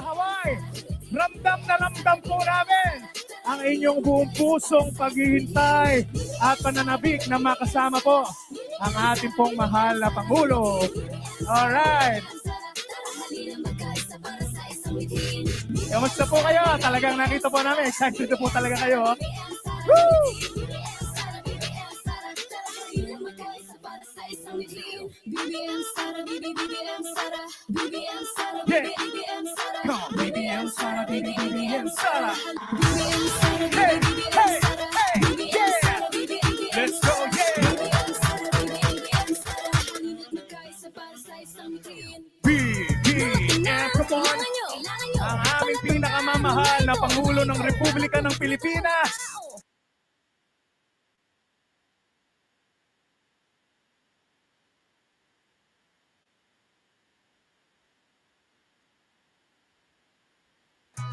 Hawaii. Ramdam na ramdam po namin ang inyong buong pusong paghihintay at pananabik na makasama po ang ating pong mahal na Pangulo. Alright. Kamusta po kayo? Talagang nakita po namin. Excited po talaga kayo. Woo! Pbbm Sara, Pbbm Sara, Pbbm Sara, Pbbm Sara. Come on, Pbbm Sara, Pbbm Sara. Hey, hey, hey, yeah. Let's go, yeah. Pbbm, come on. Ang aming pinakamamahal na Pangulo ng Republika ng Pilipinas.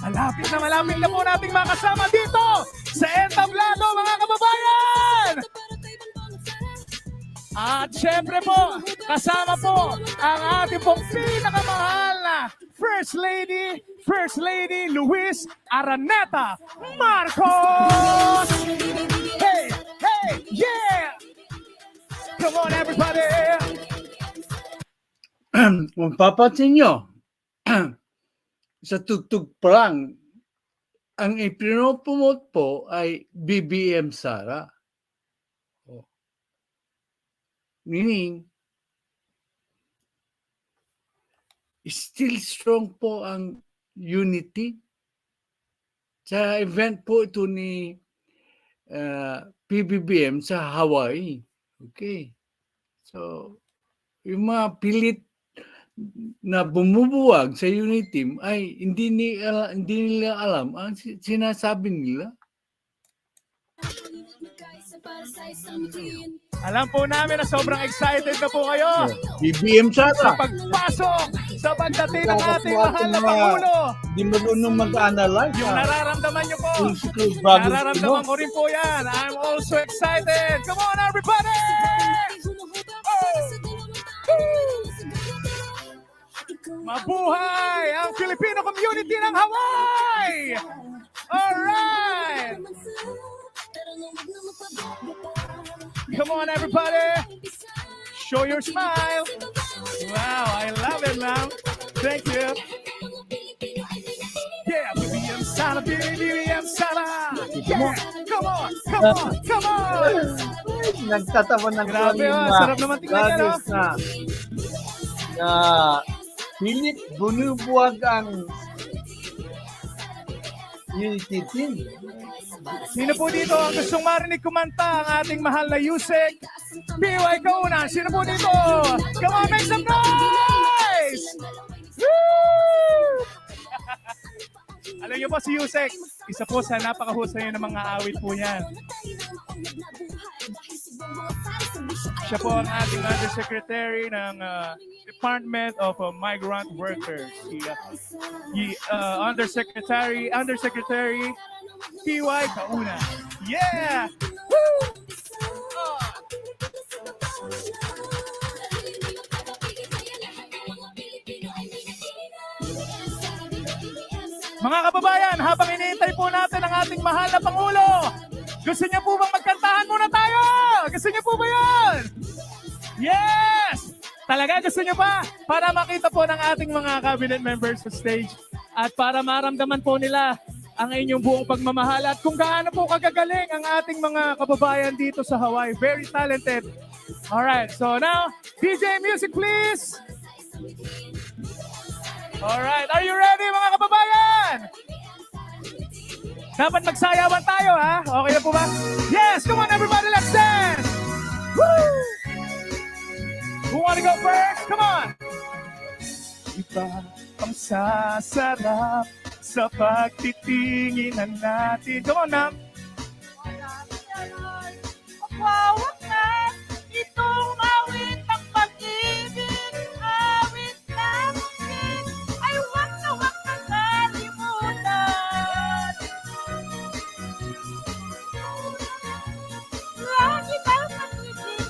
Malapit na po nating makasama dito sa entablado, mga kababayan! At syempre po, kasama po ang ating pong pinakamahal na First Lady Luis Araneta Marcos! Hey, hey, yeah! Come on, everybody! Kung papansin nyo, sa tugtog pa lang, ang ipinopromote po ay Pbbm Sara. Meaning, still strong po ang unity. Sa event po ito ni Pbbm sa Hawaii. Okay. So, yung mga pilit na bumubuwag sa unit team ay hindi nila alam ang sinasabi nila. Alam po namin na sobrang excited na po kayo Pbbm Sara sa pagpasok sa pagdating ng ating mahal na Pangulo. Di marunong mag-analyze. Yung nararamdaman nyo po, nararamdaman ko rin po yan. I'm also excited. Come on, everybody! Mabuhay ang Filipino community ng Hawaii! Alright! Come on, everybody! Show your smile! Wow, I love it, man! Thank you! Yeah, Pbbm Sara, Pbbm Sara! Yeah! Come on! Come on! Come on! Nagtatawa ng grabe, sarap naman tingnan yan, na pilit bumubuwag ang unity team. Sino po dito ang gustong marinig kumanta ang ating mahal na Yusek? PY Kauna, sino po dito? Come on, make some noise! Woo! Alam niyo po si Yusek, isa po sa napakahusay ng mga awit po niyan. Siya po ang ating undersecretary ng Department of Migrant Workers. Undersecretary PY Kauna. Yeah! Woo! Mga kababayan, habang iniintay po natin ang ating mahal na Pangulo, gusto niyo po bang magkantahan muna tayo? Gusto niyo po ba yun? Yes! Talaga gusto niyo pa? Para makita po ng ating mga cabinet members sa stage at para maramdaman po nila ang inyong buong pagmamahal at kung gaano po kagagaling ang ating mga kababayan dito sa Hawaii. Very talented. Alright, so now, DJ music please! Alright, are you ready mga kababayan? Dapat magsayawan tayo, ha? Okay na po ba? Yes! Come on, everybody! Let's dance! Woo! Who wanna go first? Come on! Iba ang sasarap sa pagtitinginan natin. Come on, ma'am! Magwawakas itong awit ng pag-ibig, awit na mungkin ay wag na wag kang kalimutan. Lagi daw nag-ibig.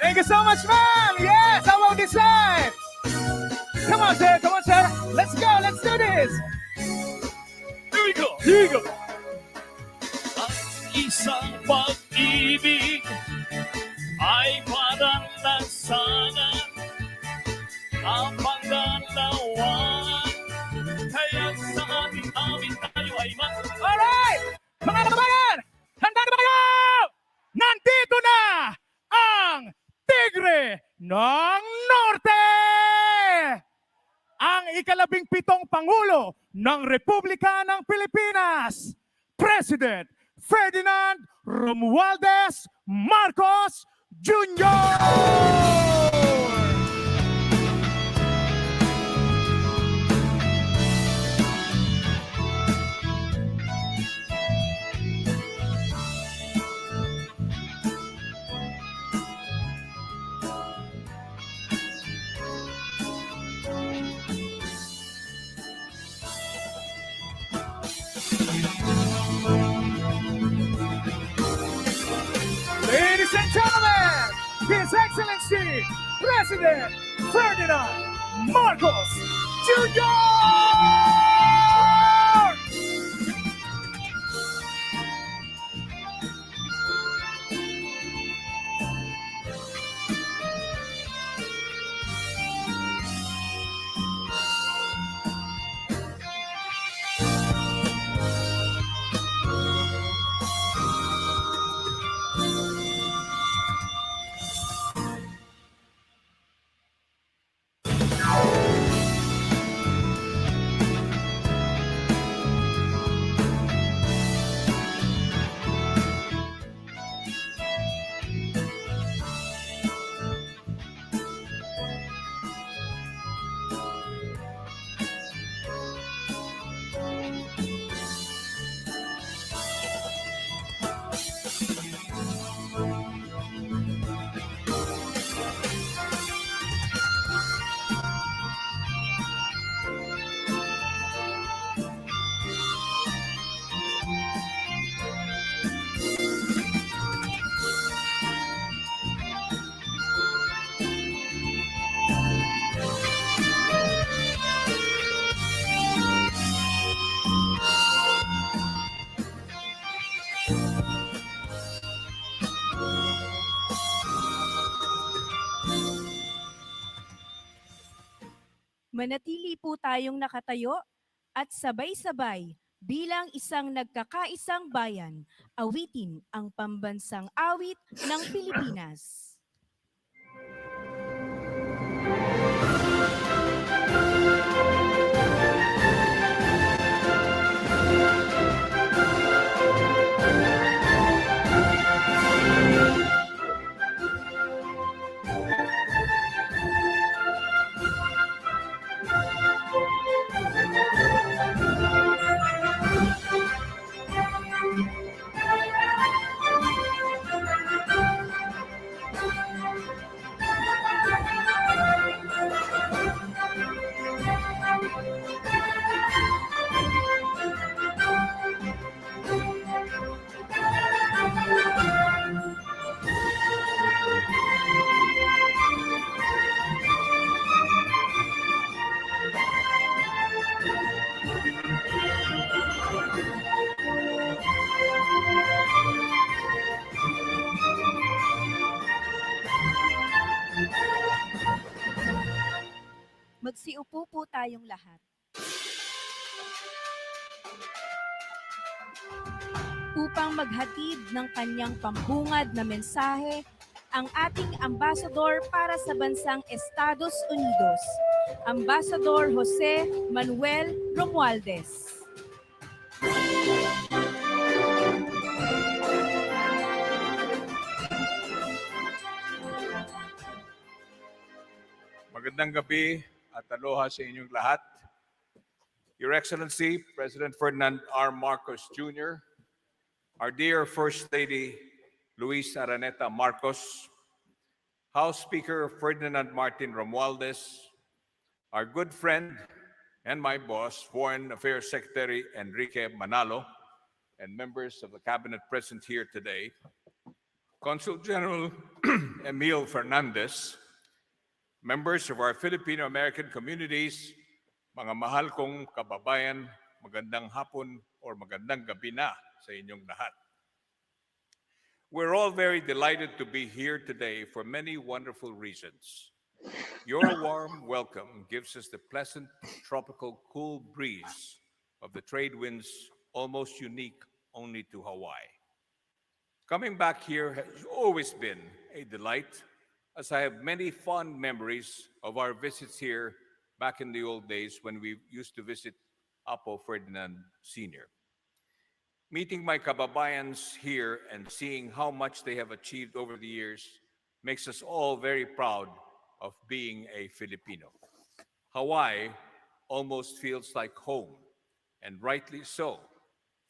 Thank you so much, ma'am! Yes! I won't decide! Come on, sir! Come on, sir! Let's go! Let's do this! Here we go! Here we go! Ang isang pag-ibig ay parang lansangan, ang panggalawan. Kaya sa ating awit tayo ay Alright! Mga kababayan! Handa na ba kayo? Nandito na ang Tigre ng Norte! Ang ika-17 Pangulo ng Republika ng Pilipinas, President Ferdinand Romualdez Marcos Jr. Ladies and gentlemen, His Excellency President Ferdinand Marcos Jr. Manatili po tayong nakatayo at sabay-sabay bilang isang nagkakaisang bayan, awitin ang pambansang awit ng Pilipinas. Magsiupo po tayong lahat. Upang maghatid ng kanyang pambungad na mensahe, ang ating ambasador para sa bansang Estados Unidos, Ambassador Jose Manuel Romualdez. Magandang gabi at aloha sa inyong lahat. Your Excellency, President Ferdinand R. Marcos Jr., our dear First Lady Luis Araneta Marcos, House Speaker Ferdinand Martin Romualdez, our good friend and my boss, Foreign Affairs Secretary Enrique Manalo, and members of the Cabinet present here today, Consul General Emil Fernandez, members of our Filipino-American communities, Mga mahal kong kababayan, magandang hapon or magandang gabi na sa inyong lahat. We're all very delighted to be here today for many wonderful reasons. Your warm welcome gives us the pleasant tropical cool breeze of the trade winds, almost unique only to Hawaii. Coming back here has always been a delight, as I have many fond memories of our visits here back in the old days when we used to visit Apo Ferdinand Sr. Meeting my kababayans here and seeing how much they have achieved over the years makes us all very proud of being a Filipino. Hawaii almost feels like home, and rightly so.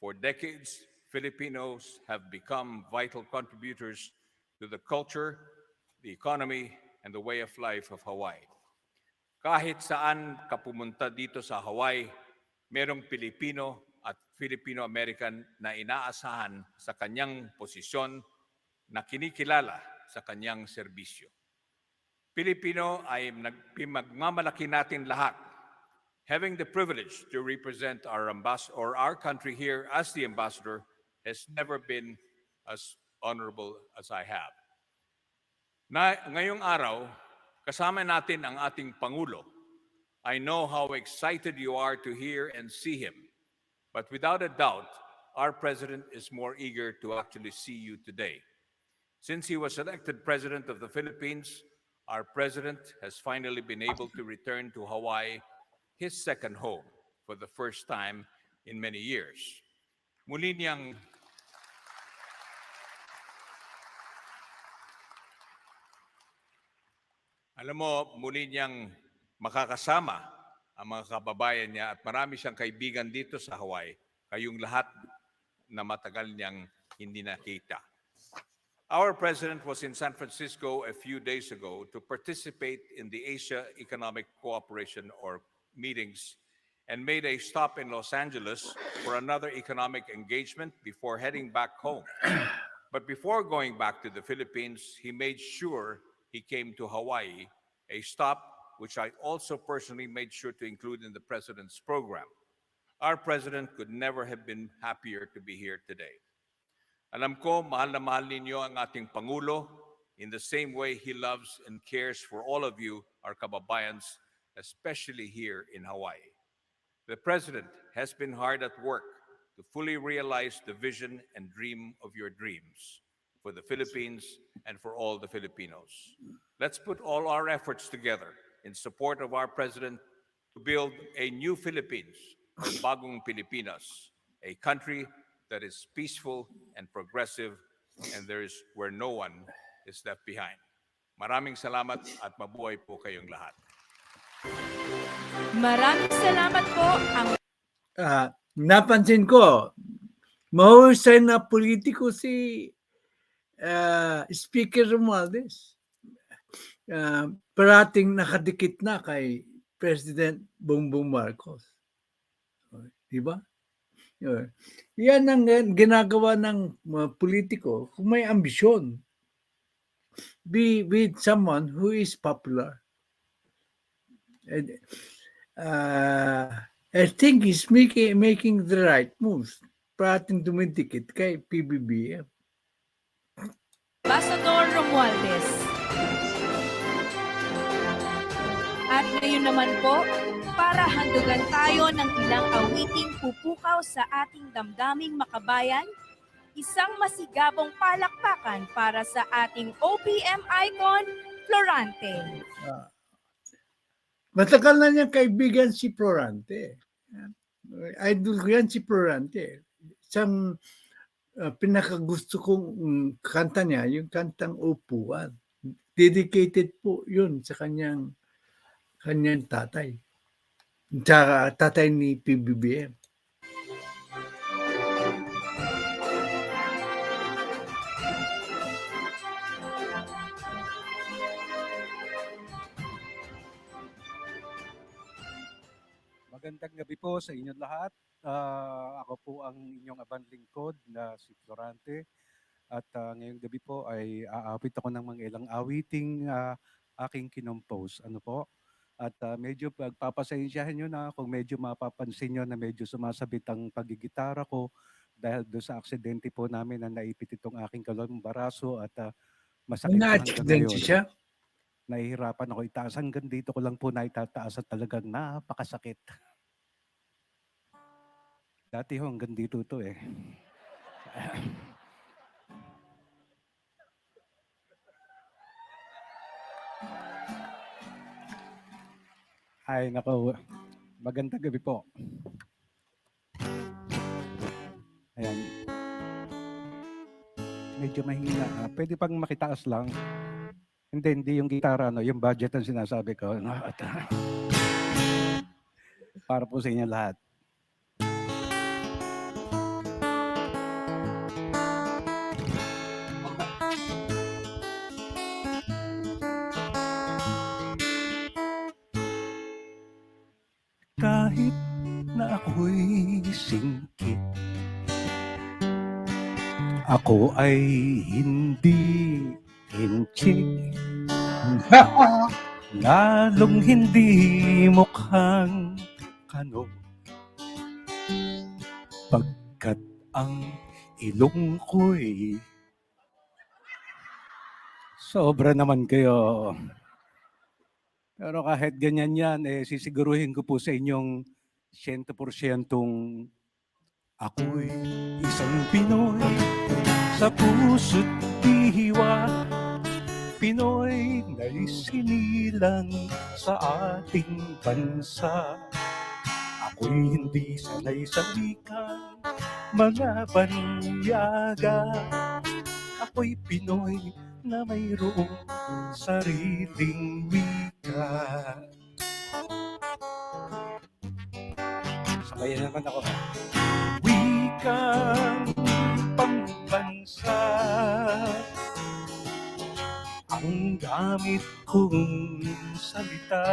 For decades, Filipinos have become vital contributors to the culture, the economy, and the way of life of Hawaii. Kahit saan ka pumunta dito sa Hawaii, merong Pilipino at Filipino-American na inaasahan sa kanyang posisyon na kinikilala sa kanyang serbisyo. Pilipino ay magmamalaki natin lahat. Having the privilege to represent our our country here as the ambassador has never been as honorable as I have. Ngayong araw, kasama natin ang ating Pangulo. I know how excited you are to hear and see him. But without a doubt, our President is more eager to actually see you today. Since he was elected President of the Philippines, our President has finally been able to return to Hawaii, his second home, for the first time in many years. Muli niyang muli niyang makakasama ang mga kababayan niya at marami siyang kaibigan dito sa Hawaii, kayong lahat na matagal niyang hindi nakita. Our President was in San Francisco a few days ago to participate in the Asia Economic Cooperation or meetings and made a stop in Los Angeles for another economic engagement before heading back home. But before going back to the Philippines, he made sure he came to Hawaii, a stop which I also personally made sure to include in the President's program. Our President could never have been happier to be here today. Alam ko, mahal na mahal ninyo ang ating Pangulo in the same way he loves and cares for all of you, our kababayans, especially here in Hawaii. The President has been hard at work to fully realize the vision and dream of your dreams for the Philippines and for all the Filipinos. Let's put all our efforts together in support of our President to build a new Philippines, o bagong Pilipinas, a country that is peaceful and progressive, and where no one is left behind. Maraming salamat at mabuhay po kayong lahat. Maraming salamat po ang Napansin ko, mahusay na politiko si Speaker Romualdez. Parating nakadikit na kay President Bongbong Marcos. Diba? Yan ang ginagawa ng politiko kung may ambisyon. Be with someone who is popular. And, I think he's making the right moves. Parating dumidikit kay Pbbm. Ambassador Romualdez. At ngayon naman po, para handugan tayo ng ilang awiting pupukaw sa ating damdaming makabayan, isang masigabong palakpakan para sa ating OPM icon, Florante. Matagal na niyang kaibigan si Florante. Idol ko yan si Florante. Isang pinakagusto kong kanta niya, yung kantang Upuan. Dedicated po yun sa kanyang tatay. Tsaka tatay ni Pbbm. Magandang gabi po sa inyong lahat. Ako po ang inyong abang lingkod na si Florante. At ngayong gabi po ay aawit ako ng mga ilang awiting aking kinompose. Ano po? At medyo pagpapasensyahan nyo na kung medyo mapapansin nyo na medyo sumasabit ang pagigitara ko dahil doon sa aksidente po namin na naipit itong aking kalawang baraso at masakit pa hanggang Na-accident ngayon. siya. Nahihirapan ako itaas. Hanggang dito ko lang po naitataas at talagang napakasakit. Dati ho hanggang dito to eh. Ay, nako. Magandang gabi po. Ayan. Medyo mahina. Pwede pang makitaas lang. Hindi yung gitara, no? Yung budget ang sinasabi ko. No? At, para po sa inyo lahat. Kahit na ako'y singkit, ako ay hindi hinchik, lalong hindi mukhang kano, pagkat ang ilong ko'y sobra naman kayo. Pero kahit ganyan yan, sisiguruhin ko po sa inyong 100% ako'y isang Pinoy sa puso't diwa. Pinoy na isinilang sa ating bansa. Ako'y hindi sanay sa wikang mga banyaga. Ako'y Pinoy na mayroong sariling wika. Sabayan naman ako. Wikang pambansa ang gamit kong salita.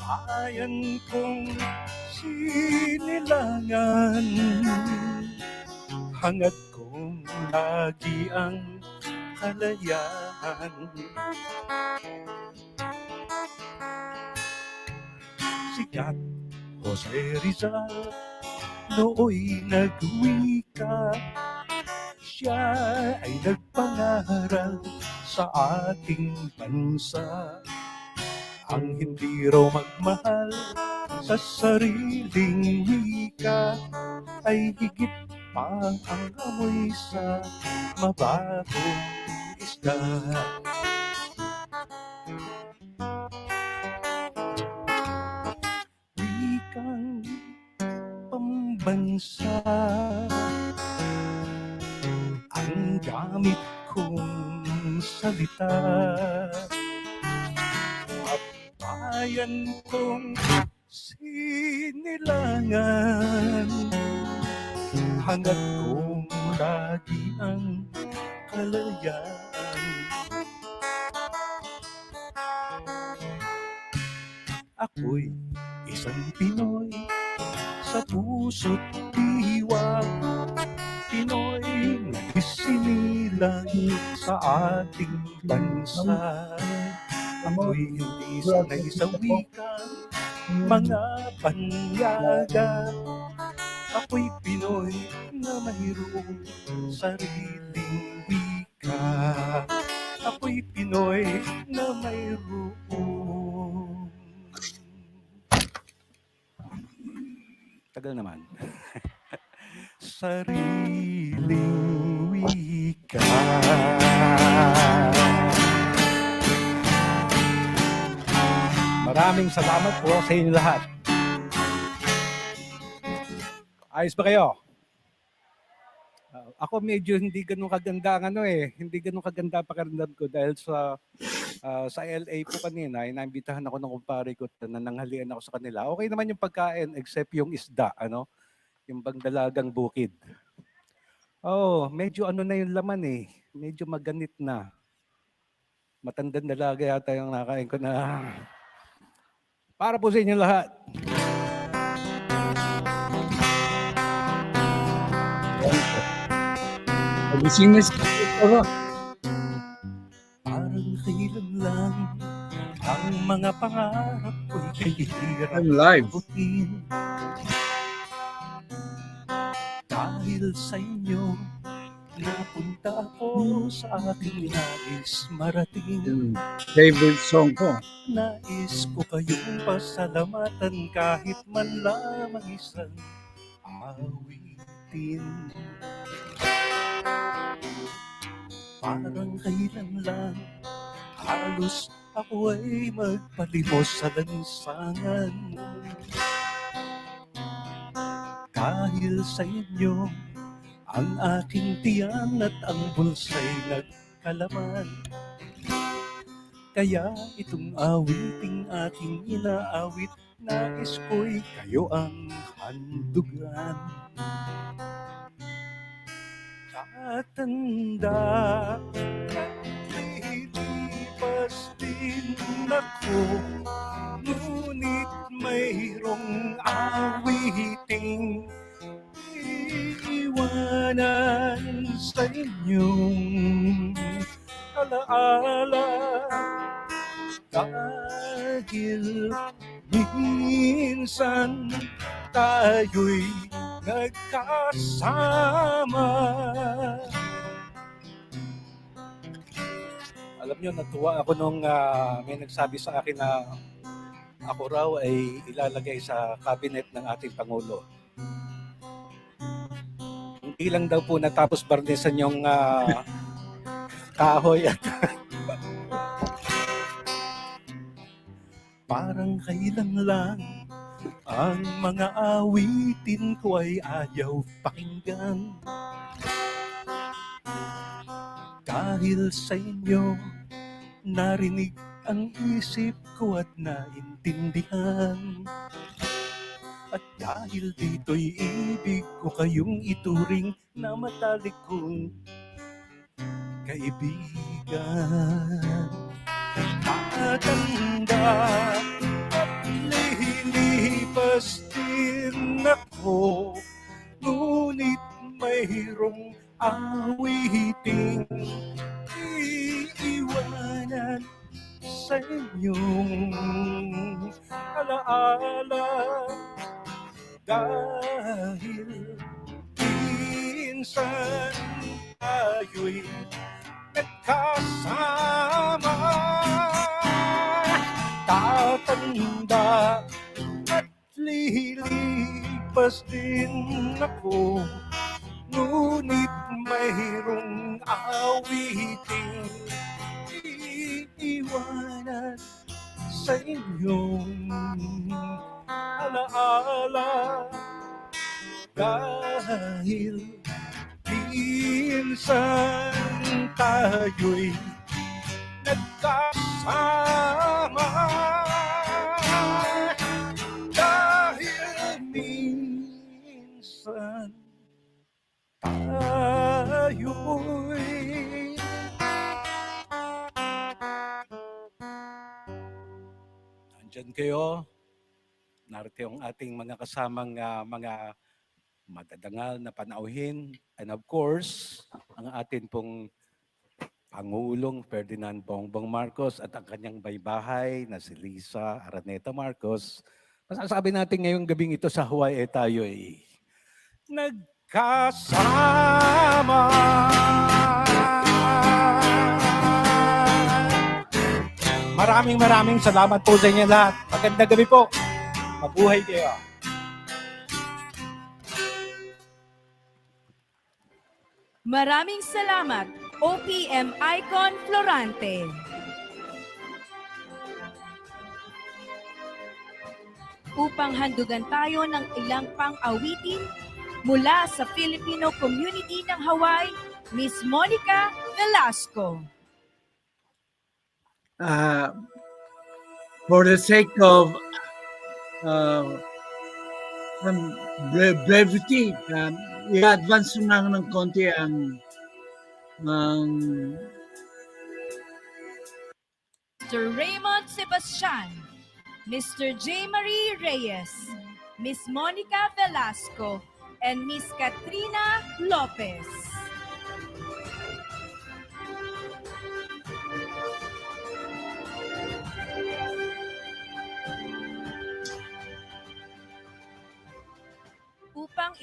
Bayan kong sinilangan, hangad kong lagi ang kalayaan. Sikat Jose Rizal nooy nagwika, siya ay nagpangaral sa ating bansa. Ang hindi raw magmahal sa sariling wika ay higit pa ang amoy sa mababong isda. Wikang pambansa ang gamit kong salita. At bayan kong sinilangan, hangad kong lagi ang kalayaan. Ako'y isang Pinoy sa puso't diwa. Pinoy na isinilang sa ating bansa. Ako'y hindi sanay sa wikang mga banyaga. Ako'y Pinoy na mayroong sariling wika. Ako'y Pinoy na mayroong tagal naman. Sariling wika. Maraming salamat po sa inyo lahat. Ayos ba kayo? Ako medyo hindi ganun kaganda ang hindi ganun kaganda pakiramdam ko dahil sa LA po kanina, inambitahan ako ng kumpare ko na nananghalian ako sa kanila. Okay naman yung pagkain except yung isda, yung bang dalagang bukid. Oh, medyo na yung laman medyo maganit na. Matandang dalaga yata yung nakain ko na. Para po sa inyo lahat. Pagising na siya. Parang kailan lang Ang mga pangarap ko'y kahirap I'm live. abutin. Dahil sa inyo, napunta ako sa aking nais marating. Yung favorite song ko. Nais ko kayong pasalamatan kahit man lamang isang awitin. Parang kailan lang halos ako ay magpalimos sa lansangan. Dahil sa inyo, ang aking tiyan at ang bulsa'y nagkalaman. Kaya itong awiting aking inaawit, nais ko'y kayo ang handugan. Tatanda at lilipas din ako, ngunit mayroong awiting iiwanan sa inyong alaala. Dahil minsan tayo'y nagkasama. Alam nyo, natuwa ako nung may nagsabi sa akin na ako raw ay ilalagay sa cabinet ng ating Pangulo. Hindi lang daw po natapos barnisan yung kahoy at parang kailan lang ang mga awitin ko ay ayaw pakinggan. Dahil sa inyo, narinig ang isip ko at naintindihan. At dahil dito'y ibig ko kayong ituring na matalik kong kaibigan. Tatanda at lilipas din ako, ngunit mayroong awiting iiwanan sa inyong alaala. Dahil minsan tayo'y nagkasama. Tatanda at lilipas din ako, ngunit mayroong awiting iiwanan sa inyong alaala. Dahil minsan tayo'y nagkasama. Dahil minsan tayo'y nandyan kayo. Narito yung ating mga kasamang mga madadangal na panauhin. And of course, ang atin pong Pangulong Ferdinand Bongbong Marcos at ang kanyang baybahay na si Lisa Araneta Marcos. Masasabi natin ngayong gabing ito sa Hawaii tayo ay nagkasama. Maraming salamat po sa inyo lahat. Magandang gabi po. Mabuhay kayo. Maraming salamat, OPM Icon Florante. Upang handugan tayo ng ilang pang-awitin mula sa Filipino community ng Hawaii, Miss Monica Velasco. For the sake of brevity, i-advance na ng konti ang Mr. Raymond Sebastian, Mr. J. Marie Reyes, Miss Monica Velasco, and Miss Katrina Lopez.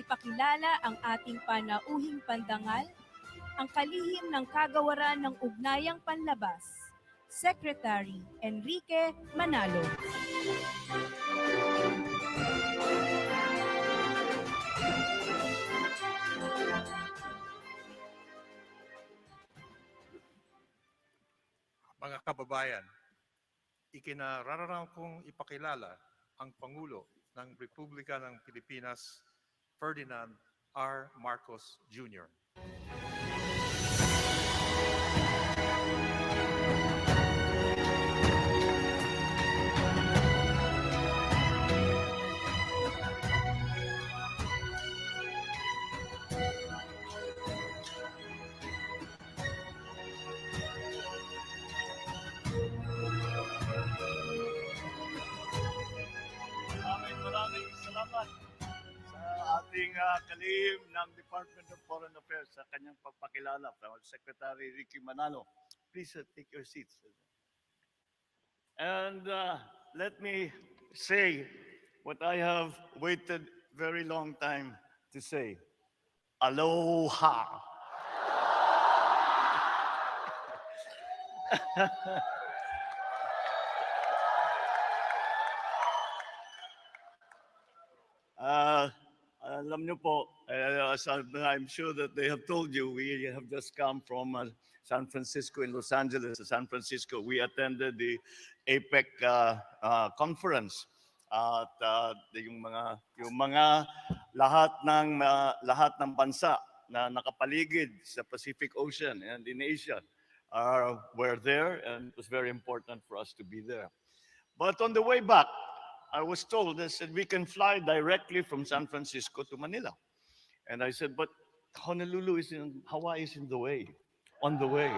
ipakilala ang ating panauhing pandangal, ang kalihim ng kagawaran ng ugnayang panlabas, Secretary Enrique Manalo. Mga kababayan, ikinarararaw kong ipakilala ang Pangulo ng Republika ng Pilipinas, Ferdinand R. Marcos Jr. Maraming salamat sa ating kalihim ng Department of Foreign Affairs sa kanyang pagpakilala. Secretary Ricky Manalo, please take your seats. And let me say what I have waited very long time to say. Aloha. Alam niyo po, as I'm sure that they have told you, we have just come from San Francisco and Los Angeles. San Francisco, we attended the APEC conference. At yung mga lahat ng bansa na nakapaligid sa Pacific Ocean and in Asia were there, and it was very important for us to be there. But on the way back, I was told, they said, we can fly directly from San Francisco to Manila. And I said, but Honolulu is Hawaii is in the way, on the way.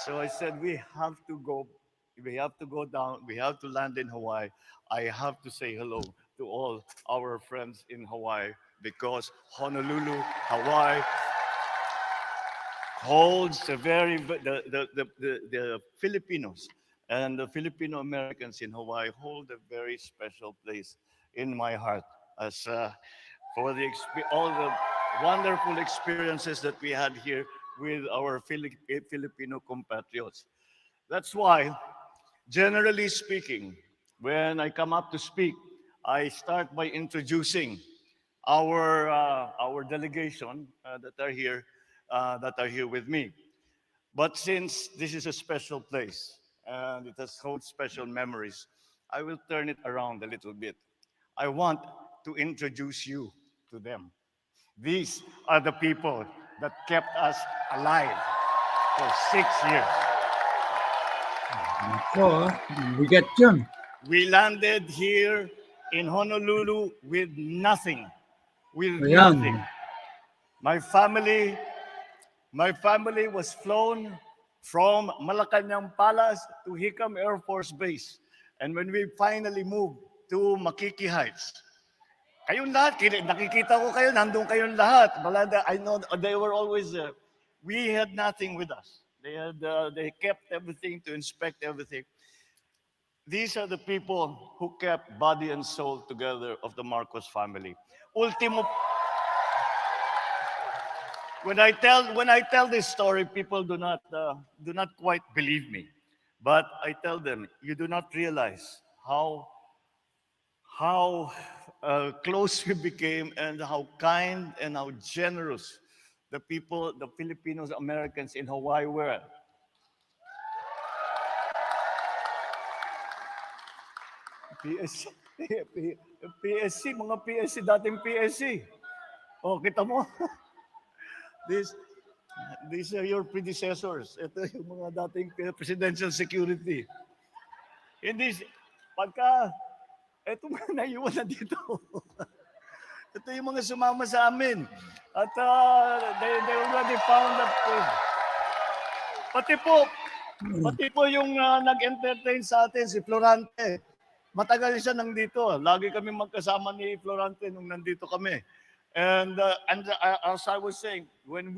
So I said, we have to go down, we have to land in Hawaii. I have to say hello to all our friends in Hawaii because Honolulu, Hawaii, holds the Filipinos and the Filipino Americans in Hawaii hold a very special place in my heart as for all the wonderful experiences that we had here with our Filipino compatriots. That's why, generally speaking, when I come up to speak, I start by introducing our delegation that are here with me. But since this is a special place and it has holds special memories, I will turn it around a little bit. I want to introduce you to them. These are the people that kept us alive for 6 years. Ako, bigat yun. We landed here in Honolulu with nothing. With Ayan. nothing. My family was flown from Malacanang Palace to Hicam Air Force Base. And when we finally moved to Makiki Heights, kayong lahat, nakikita ko kayo, nandun kayong lahat. I know they were always there. We had nothing with us. They kept everything to inspect everything. These are the people who kept body and soul together of the Marcos family. Ultimo. When I tell this story, people do not quite believe me, but I tell them, you do not realize how close we became and how kind and how generous the Filipinos Americans in Hawaii were. PSC, mga PSC, dating PSC. Oh, kita mo? These are your predecessors. Ito yung mga dating presidential security. Ito mga naiwan na dito. Ito yung mga sumama sa amin. At they already found that place. Pati po yung nag-entertain sa atin, si Florante. Matagal siya nandito. Lagi kami magkasama ni Florante nung nandito kami. And as I was saying, when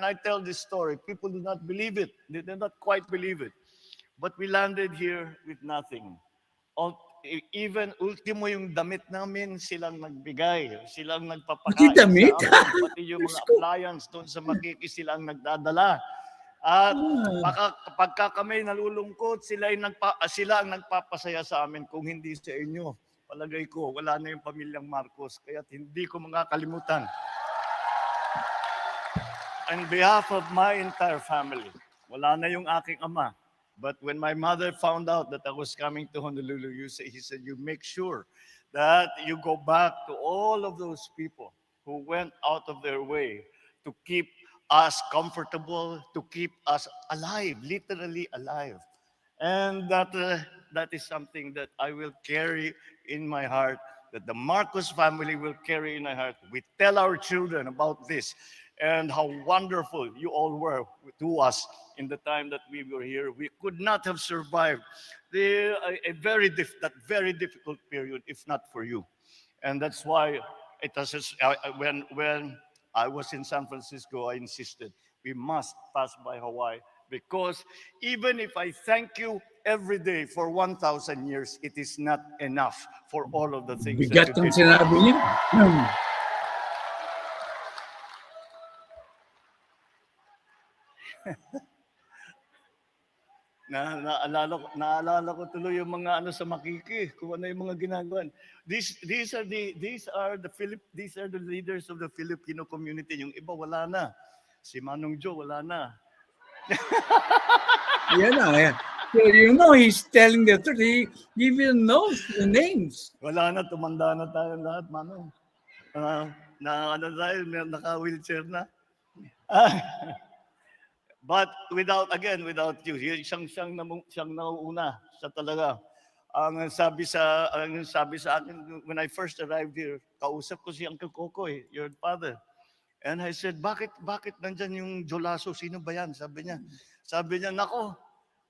I tell this story, people do not believe it. They do not quite believe it. But we landed here with nothing. even ultimo yung damit namin, silang nagbigay. Silang Pati nagpapakain damit? sa amin. Pati yung mga Diyos ko. appliance doon sa Makiki, silang nagdadala. At pagka kami nalulungkot, sila ang nagpapasaya sa amin. Kung hindi sa inyo, palagay ko, wala na yung pamilyang Marcos. Kaya hindi ko makakalimutan. On behalf of my entire family, wala na yung aking ama. But when my mother found out that I was coming to Honolulu, he said, you make sure that you go back to all of those people who went out of their way to keep us comfortable, to keep us alive, literally alive. And that is something that I will carry in my heart, that the Marcos family will carry in our heart. We tell our children about this and how wonderful you all were to us in the time that we were here. We could not have survived that very difficult period if not for you. And that's why it was, when I was in San Francisco, I insisted we must pass by Hawaii, because even if I thank you every day for 1,000 years, it is not enough for all of the things that Bigat you ang did. sinabi niya. Naalala ko tuloy yung mga ano sa Makiki, kung ano yung mga ginagawa. These are the leaders of the Filipino community. Yung iba wala na. Si Manong Joe wala na. Yan na. Yan. So, you know, he's telling the truth. He even knows the names. Wala na, tumanda na tayo lahat, Manong. Naka-wheelchair na. But without you, siyang nauuna. Siya talaga. Ang sabi sa akin, when I first arrived here, kausap ko si Uncle Kokoy, your father. And I said, bakit nandyan yung Jolaso? Sino ba yan? Sabi niya, nako,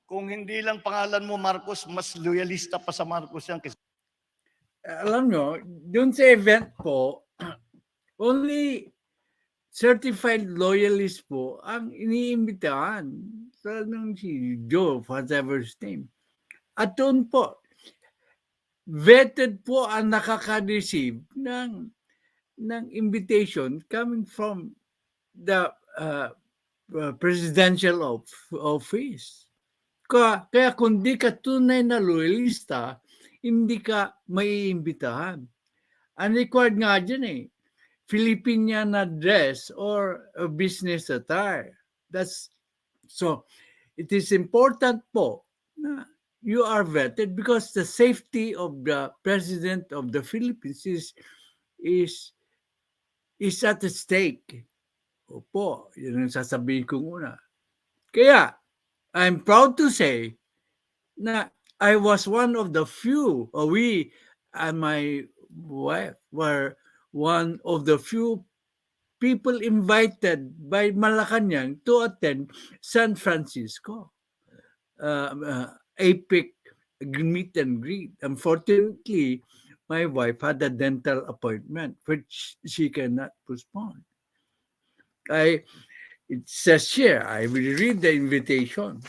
kung hindi lang pangalan mo Marcos, mas loyalista pa sa Marcos yan. Alam nyo, dun sa event po, only certified loyalist po ang iniimbitahan. So, nung si Joe, whatever his name. At doon po, vetted po ang nakaka-receive ng invitation coming from the presidential office. Kaya kung di ka tunay na loyalista, hindi ka maiimbitahan. Ang required nga dyan Filipinian dress or a business attire. So it is important po na you are vetted, because the safety of the President of the Philippines is at stake. Opo, yun ang sasabihin kong una. Kaya, I'm proud to say na I was one of the few, we and my wife were one of the few people invited by Malacanang to attend San Francisco APEC meet and greet. Unfortunately, my wife had a dental appointment which she cannot postpone. It says here, I will read the invitation.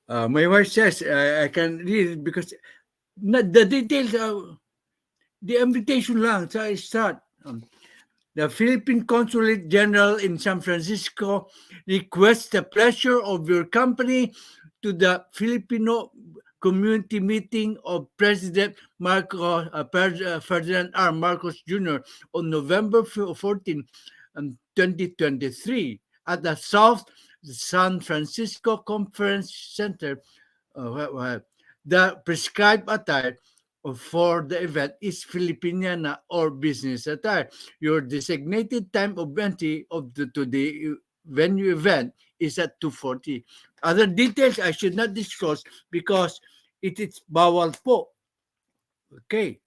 My wife says, I can read it because the details are, the invitation lang, so I start. The Philippine Consulate General in San Francisco requests the pleasure of your company to the Filipino community meeting of President Ferdinand R. Marcos Jr. on November 14, 2023 at the South San Francisco Conference Center. The prescribed attire for the event is Filipiniana or business attire. Your designated time of entry of the venue event is at 2:40. Other details I should not disclose because it is bawal po. Okay.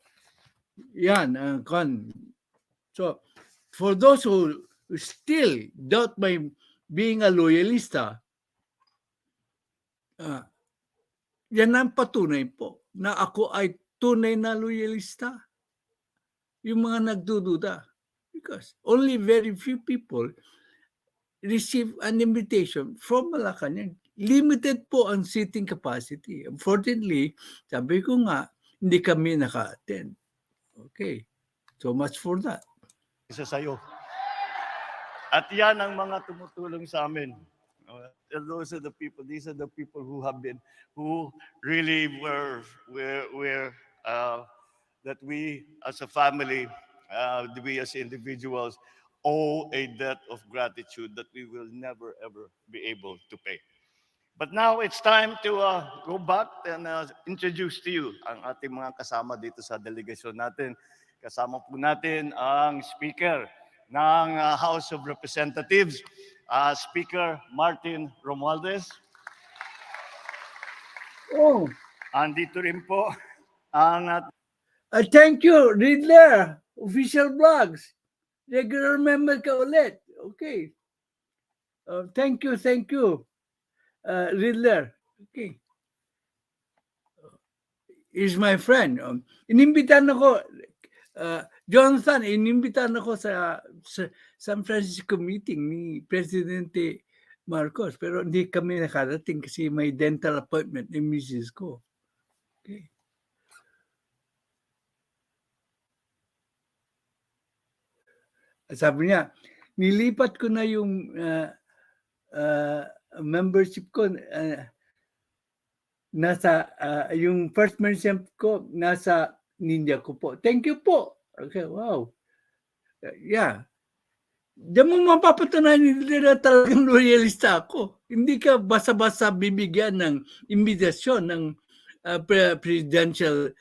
Yan. So, for those who still doubt my being a loyalista, yan ang patunay po na ako ay tunay na loyalista. Yung mga nagdududa. Because only very few people receive an invitation from Malacanang. limited po ang seating capacity. Unfortunately, sabi ko nga, hindi kami naka-attend. Okay. So much for that. Isa sa'yo. At yan ang mga tumutulong sa amin. Those are the people, these are the people who really that we as a family, we as individuals, owe a debt of gratitude that we will never ever be able to pay. But now it's time to go back and introduce to you ang ating mga kasama dito sa delegasyon natin. Kasama po natin ang Speaker ng House of Representatives, Speaker Martin Romualdez. Oh, Andito rin po ang thank you, Riddler. Official Vlogs. Regular member ka ulit. Okay. Thank you. Riddler. Okay. Is my friend. Inimbitan ako, Jonathan, inimbitan ako sa San Francisco meeting ni Presidente Marcos, pero hindi kami nakarating kasi may dental appointment ni Mrs. ko. Okay. Sabi niya, nilipat ko na yung membership ko, nasa, yung first membership ko, nasa Ninja ko po. Thank you po. Okay, wow. Yeah. Diyan mo mapapatunayan nila na talagang loyalista ako. Hindi ka basa-basa bibigyan ng imbitasyon ng presidential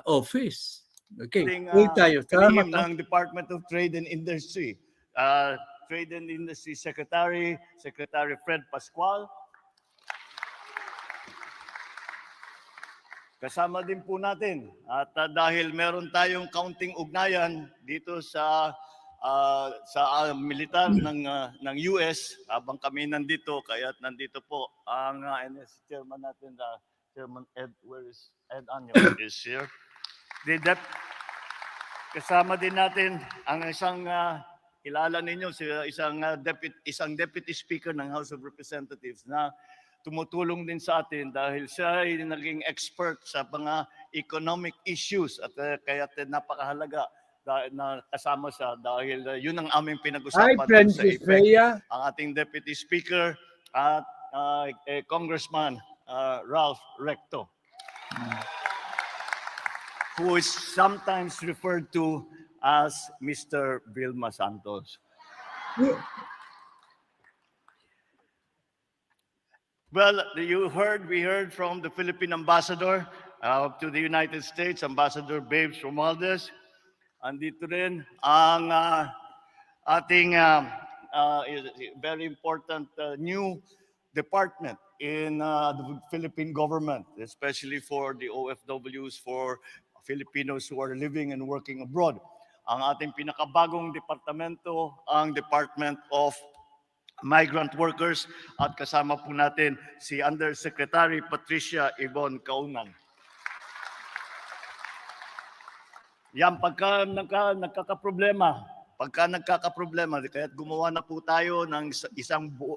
office. Okay, ulit tayo. Salamat. ng Department of Trade and Industry. Trade and Industry Secretary Fred Pascual. Kasama din po natin at dahil meron tayong kaunting ugnayan dito sa militar ng US habang kami nandito, kaya nandito po ang NS chairman natin, Chairman Ed, where is Ed Anyo is here. Kasama din natin ang isang kilala ninyo, isang deputy speaker ng House of Representatives na tumutulong din sa atin dahil siya ay naging expert sa mga economic issues at kaya napakahalaga na kasama siya dahil yun ang aming pinag-usapan sa effect. Ang ating deputy speaker at Congressman Ralph Recto, who is sometimes referred to as Mr. Vilma Santos. Well, we heard from the Philippine ambassador to the United States, Ambassador Babes Romualdez. Andito rin ang ating very important new department in the Philippine government, especially for the OFWs, for Filipinos who are living and working abroad. Ang ating pinakabagong departamento, ang Department of Migrant Workers, at kasama po natin si Undersecretary Patricia Yvonne Kaunan. Yan, pagka nagkakaproblema, kaya't gumawa na po tayo ng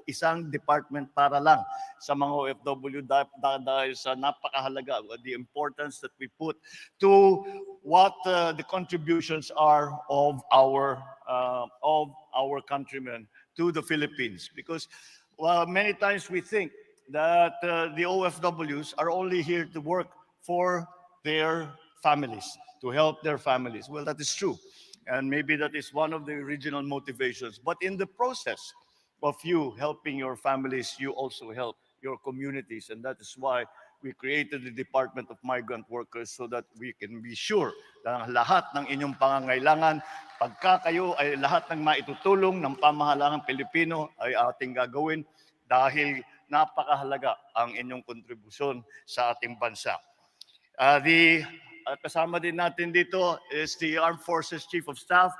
isang department para lang sa mga OFW dahil sa napakahalaga, the importance that we put to what the contributions are of our countrymen to the Philippines. Because many times we think that the OFWs are only here to work for their families, to help their families. Well, that is true. And maybe that is one of the original motivations. But in the process of you helping your families, you also help your communities. And that is why we created the Department of Migrant Workers, so that we can be sure na lahat ng inyong pangangailangan, pagka kayo ay lahat ng maitutulong ng pamahalaan Pilipino ay ating gagawin dahil napakahalaga ang inyong kontribusyon sa ating bansa. Kasama din natin dito is the Armed Forces Chief of Staff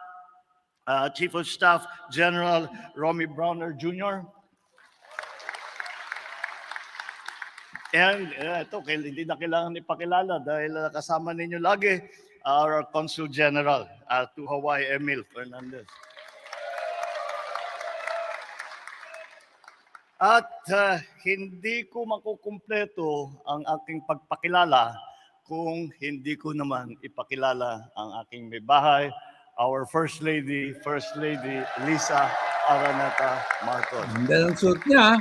General Romy Browner Jr. And ito, hindi na kailangan ipakilala dahil kasama ninyo lagi our Consul General to Hawaii, Emil Fernandez. At hindi ko makukumpleto ang aking pagpakilala kung hindi ko naman ipakilala ang aking may bahay, our First Lady Lisa Araneta Marcos. Ganda ng suit niya.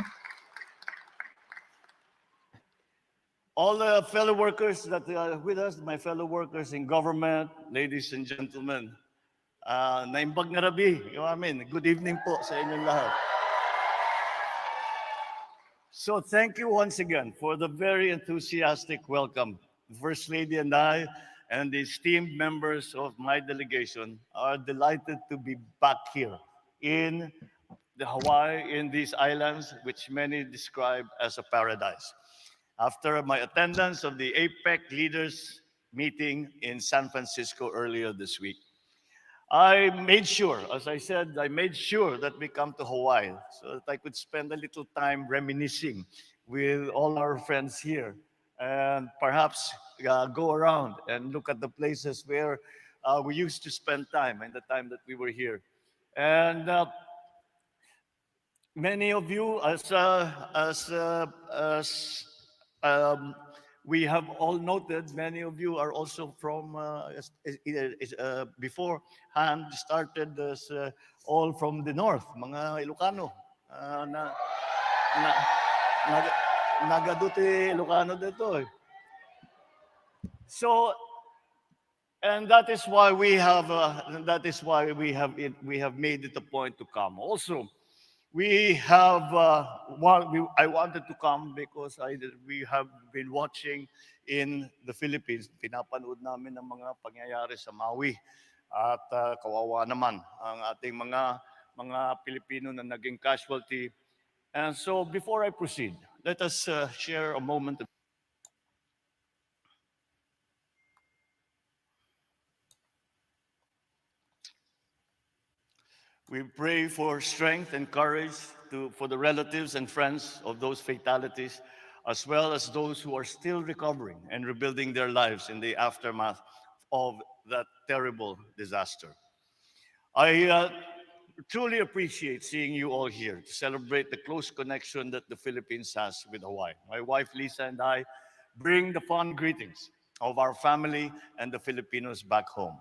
All the fellow workers that are with us, my fellow workers in government, ladies and gentlemen, naimbag nga rabi, amin. Good evening po sa inyong lahat. So thank you once again for the very enthusiastic welcome. The First Lady and I and the esteemed members of my delegation are delighted to be back here in the Hawaii, in these islands, which many describe as a paradise. After my attendance of the APEC leaders meeting in San Francisco earlier this week, I made sure, as I said, I made sure that we come to Hawaii so that I could spend a little time reminiscing with all our friends here and perhaps go around and look at the places where we used to spend time in the time that we were here. And many of you, we have all noted, many of you are also from beforehand started as all from the north, mga Ilocano. Nagaduti Ilocano dito. So, and that is why we have made it a point to come. Also, we have I wanted to come because we have been watching in the Philippines. Pinapanood namin ang mga pangyayari sa Maui at kawawa naman ang ating mga Pilipino na naging casualty. And so before I proceed, let us share a moment. We pray for strength and courage for the relatives and friends of those fatalities, as well as those who are still recovering and rebuilding their lives in the aftermath of that terrible disaster. I truly appreciate seeing you all here to celebrate the close connection that the Philippines has with Hawaii. My wife Lisa and I bring the fond greetings of our family and the Filipinos back home.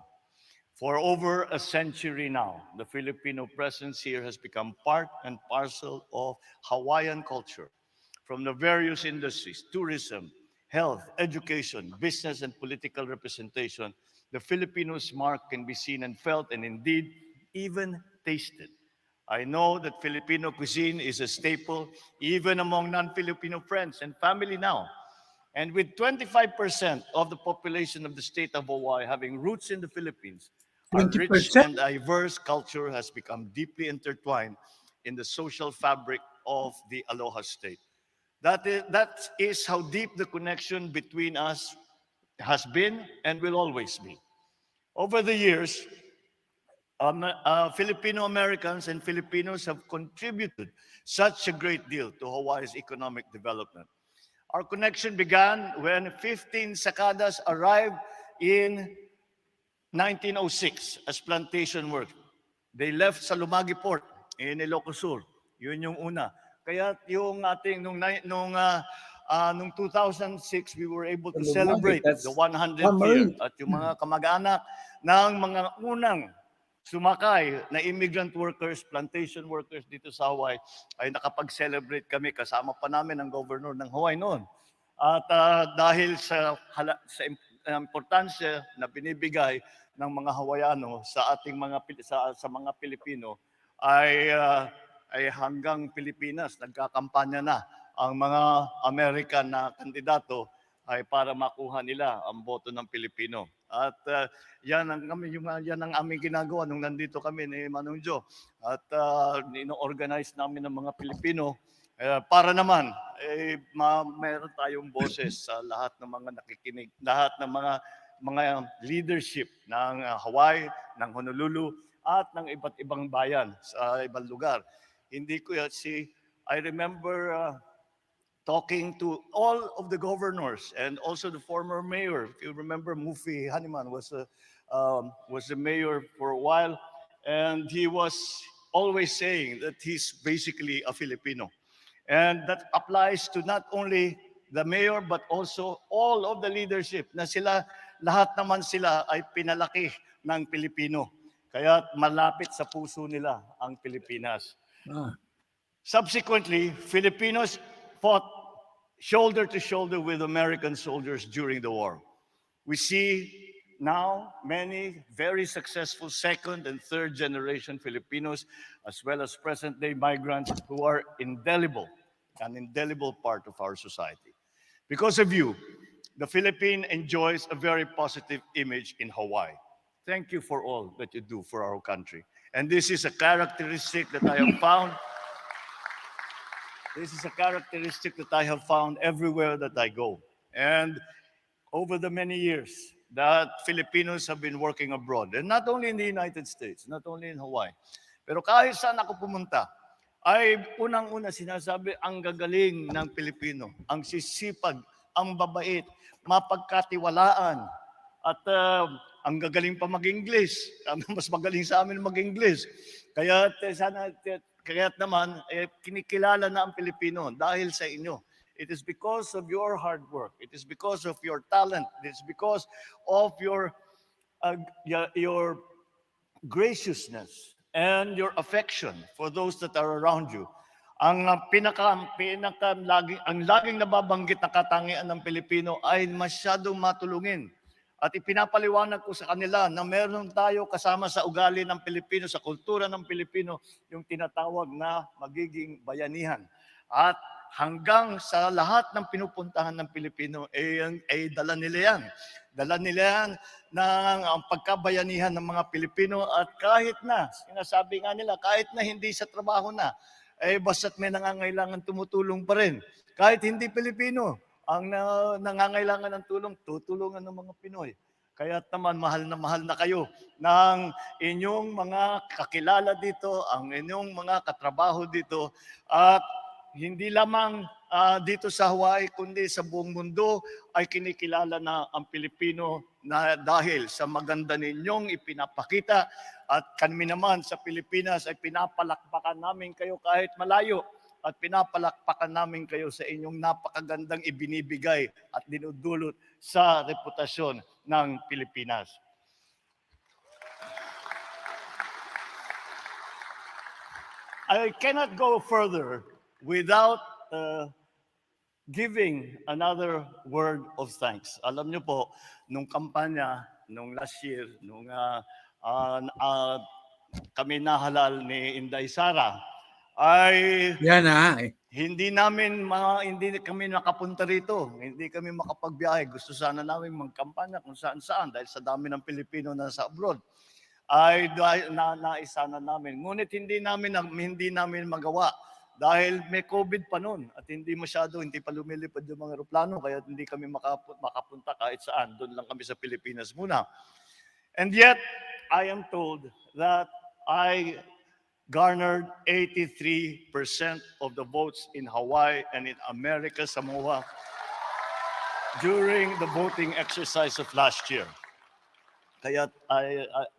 For over a century now, the Filipino presence here has become part and parcel of Hawaiian culture. From the various industries, tourism, health, education, business, and political representation, the Filipinos' mark can be seen and felt, and indeed, even tasted. I know that Filipino cuisine is a staple even among non-Filipino friends and family now. And with 25% of the population of the state of Hawaii having roots in the Philippines, our rich 20%? and diverse culture has become deeply intertwined in the social fabric of the Aloha State. That is how deep the connection between us has been and will always be. Over the years, Filipino Americans and Filipinos have contributed such a great deal to Hawaii's economic development. Our connection began when 15 Sakadas arrived in 1906 as plantation work. They left sa Lumagi Port in Ilocos Sur. Yun yung una. Kaya yung ating nung 2006 we were able to Lumagi, celebrate that's the 100th year Marine. at yung mga kamag-anak ng mga unang sumakay na immigrant workers, plantation workers dito sa Hawaii ay nakapag-celebrate kami kasama pa namin ang governor ng Hawaii noon. At dahil sa importansya na binibigay ng mga Hawaiano sa ating mga mga Pilipino ay hanggang Pilipinas nagkakampanya na ang mga American na kandidato ay para makuha nila ang boto ng Pilipino. At yan ang aming ginagawa nung nandito kami ni Manong Joe. At ino-organize namin ng mga Pilipino para naman mayroon tayong boses sa lahat ng mga nakikinig, lahat ng mga leadership ng Hawaii, ng Honolulu, at ng iba't ibang bayan sa ibang lugar. I remember talking to all of the governors and also the former mayor. If you remember, Mufi Haniman was the mayor for a while, and he was always saying that he's basically a Filipino. And that applies to not only the mayor but also all of the leadership na sila, lahat naman sila ay pinalaki ng Pilipino. Kaya malapit sa puso nila ang Pilipinas. Ah, Subsequently, Filipinos fought shoulder to shoulder with American soldiers during the war. We see now many very successful second and third generation Filipinos, as well as present day migrants who are indelible, an indelible part of our society. Because of you, the Philippines enjoys a very positive image in Hawaii. Thank you for all that you do for our country. And this is a characteristic that I have found. This is a characteristic that I have found everywhere that I go. And over the many years that Filipinos have been working abroad, and not only in the United States, not only in Hawaii, pero kahit saan ako pumunta, ay unang-una sinasabi, ang gagaling ng Pilipino, ang sisipag, ang babait, mapagkatiwalaan, at ang gagaling pa mag-English. Mas magaling sa amin mag-English. Kaya kaya't naman, kinikilala na ang Pilipino dahil sa inyo. It is because of your hard work. It is because of your talent. It is because of your graciousness and your affection for those that are around you. Ang laging nababanggit na katangian ng Pilipino ay masyadong matulungin. At ipinapaliwanag ko sa kanila na meron tayo kasama sa ugali ng Pilipino, sa kultura ng Pilipino, yung tinatawag na magiging bayanihan. At hanggang sa lahat ng pinupuntahan ng Pilipino, ay dala nila yan. Dala nila yan ng ang pagkabayanihan ng mga Pilipino at kahit na, sinasabi nga nila, kahit na hindi sa trabaho na, basta't may nangangailangan tumutulong pa rin. Kahit hindi Pilipino, ang nangangailangan ng tulong, tutulungan ng mga Pinoy. Kaya naman mahal na kayo ng inyong mga kakilala dito, ang inyong mga katrabaho dito, at hindi lamang dito sa Hawaii, kundi sa buong mundo ay kinikilala na ang Pilipino na dahil sa maganda ninyong ipinapakita at kami naman sa Pilipinas ay pinapalakpakan namin kayo kahit malayo at pinapalakpakan namin kayo sa inyong napakagandang ibinibigay at dinudulot sa reputasyon ng Pilipinas. I cannot go further without giving another word of thanks. Alam niyo po, nung kampanya, nung last year, nung kami nahalal ni Inday Sara, ay yan hindi kami nakapunta rito. Hindi kami makapagbiyahe. Gusto sana namin magkampanya kung saan-saan dahil sa dami ng Pilipino na sa abroad. Ay naisana namin. Ngunit hindi namin magawa dahil may COVID pa noon at hindi pa lumilipad yung mga eroplano kaya hindi kami makapunta kahit saan. Doon lang kami sa Pilipinas muna. And yet, I am told that I garnered 83% of the votes in Hawaii and in America, Samoa, during the voting exercise of last year. Kaya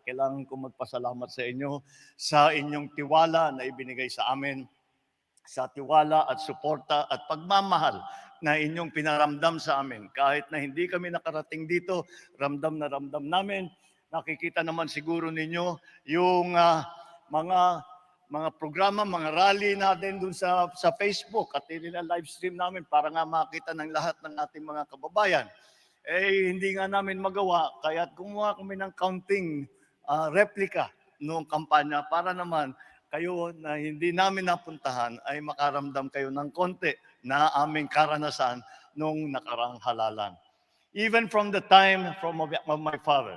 kailangan ko magpasalamat sa inyo sa inyong tiwala na ibinigay sa amin, sa tiwala at suporta at pagmamahal na inyong pinaramdam sa amin. Kahit na hindi kami nakarating dito, ramdam na ramdam namin. Nakikita naman siguro ninyo yung mga programa, mga rally natin dun sa Facebook at live stream namin para nga makita ng lahat ng ating mga kababayan. Hindi nga namin magawa, kaya gumawa kami ng counting replica noong kampanya para naman kayo na hindi namin napuntahan ay makaramdam kayo ng konti na aming karanasan noong nakarang halalan. Even from the time of my father,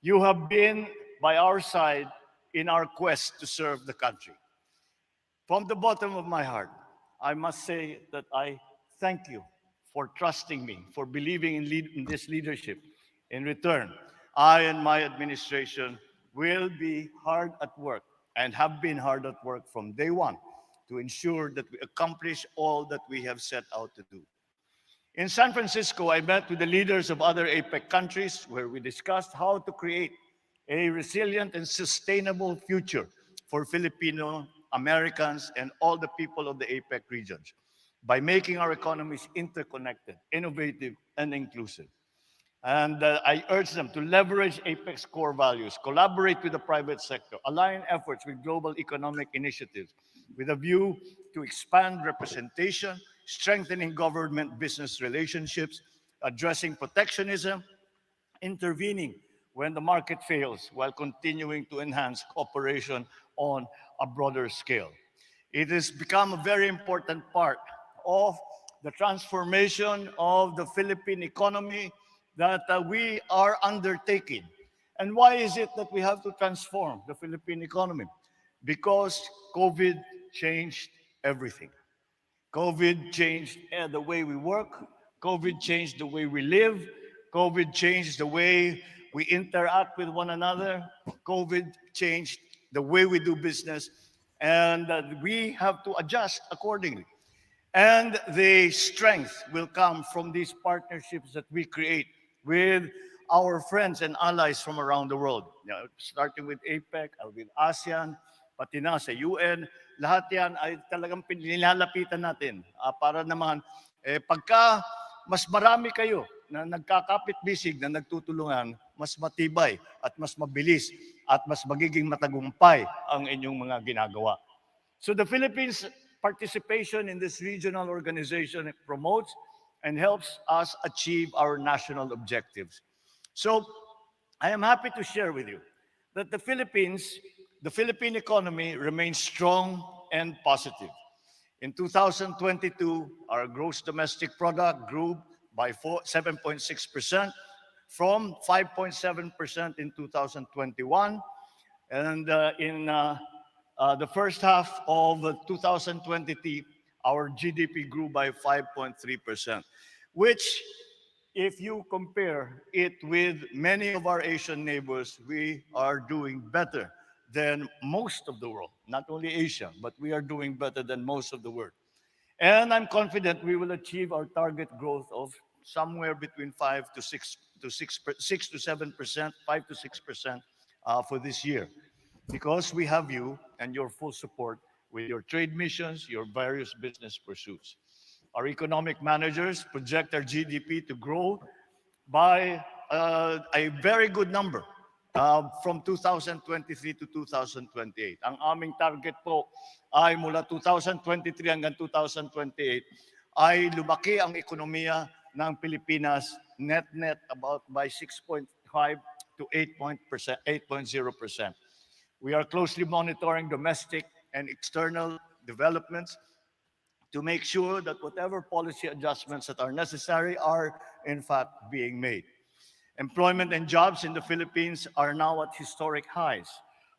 you have been by our side in our quest to serve the country. From the bottom of my heart, I must say that I thank you for trusting me, for believing in this leadership. In return, I and my administration will be hard at work and have been hard at work from day one to ensure that we accomplish all that we have set out to do. In San Francisco, I met with the leaders of other APEC countries where we discussed how to create a resilient and sustainable future for Filipino Americans, and all the people of the APEC regions by making our economies interconnected, innovative, and inclusive. And I urge them to leverage APEC's core values, collaborate with the private sector, align efforts with global economic initiatives with a view to expand representation, strengthening government-business relationships, addressing protectionism, intervening when the market fails while continuing to enhance cooperation on a broader scale. It has become a very important part of the transformation of the Philippine economy that we are undertaking. And why is it that we have to transform the Philippine economy? Because COVID changed everything. COVID changed the way we work. COVID changed the way we live. COVID changed the way we interact with one another. COVID changed the way we do business. And we have to adjust accordingly. And the strength will come from these partnerships that we create with our friends and allies from around the world. Starting with APEC, with ASEAN, pati na sa UN, lahat yan ay talagang nilalapitan natin para naman pagka mas marami kayo na nagkakapit-bisig na nagtutulungan, mas matibay at mas mabilis at mas magiging matagumpay ang inyong mga ginagawa. So the Philippines' participation in this regional organization promotes and helps us achieve our national objectives. So I am happy to share with you that the Philippine economy remains strong and positive. In 2022, our gross domestic product grew by 7.6% from 5.7% in 2021. And in the first half of 2023, our GDP grew by 5.3%, which, if you compare it with many of our Asian neighbors, we are doing better than most of the world. Not only Asia, but we are doing better than most of the world. And I'm confident we will achieve our target growth of somewhere between 5 to 7%, 5 to 6% for this year, because we have you and your full support with your trade missions, your various business pursuits. Our economic managers project our GDP to grow by a very good number from 2023 to 2028. Ang aming target po ay mula 2023 hanggang 2028 ay lumaki ang ekonomiya ng Pilipinas net about by 6.5 to 8.0%. We are closely monitoring domestic and external developments to make sure that whatever policy adjustments that are necessary are in fact being made. Employment and jobs in the Philippines are now at historic highs.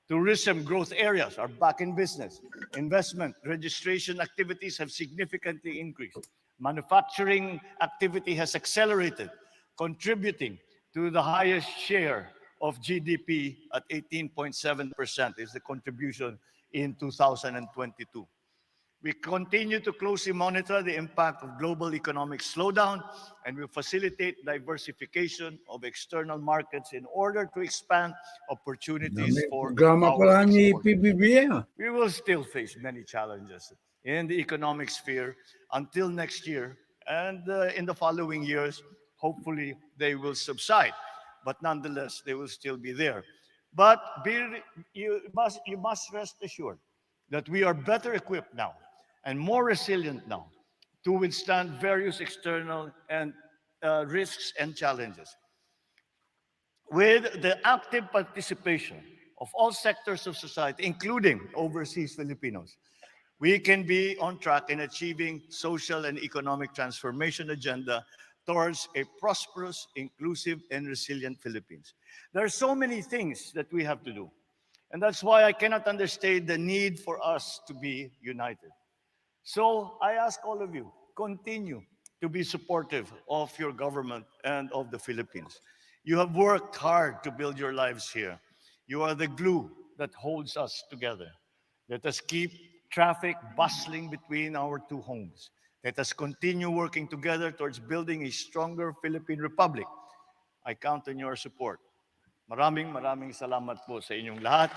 Tourism growth areas are back in business. Investment, registration activities have significantly increased. Manufacturing activity has accelerated, contributing to the highest share of GDP at 18.7% is the contribution in 2022. We continue to closely monitor the impact of global economic slowdown, and we facilitate diversification of external markets in order to expand opportunities for Programa our pala ni export. Pbbm. We will still face many challenges in the economic sphere until next year, and in the following years, hopefully they will subside. But nonetheless, they will still be there. But you must rest assured that we are better equipped now and more resilient now to withstand various external and risks and challenges. With the active participation of all sectors of society, including overseas Filipinos, we can be on track in achieving social and economic transformation agenda towards a prosperous, inclusive, and resilient Philippines. There are so many things that we have to do. And that's why I cannot understate the need for us to be united. So I ask all of you, continue to be supportive of your government and of the Philippines. You have worked hard to build your lives here. You are the glue that holds us together. Let us keep traffic bustling between our two homes. Let us continue working together towards building a stronger Philippine Republic. I count on your support. Maraming salamat po sa inyong lahat.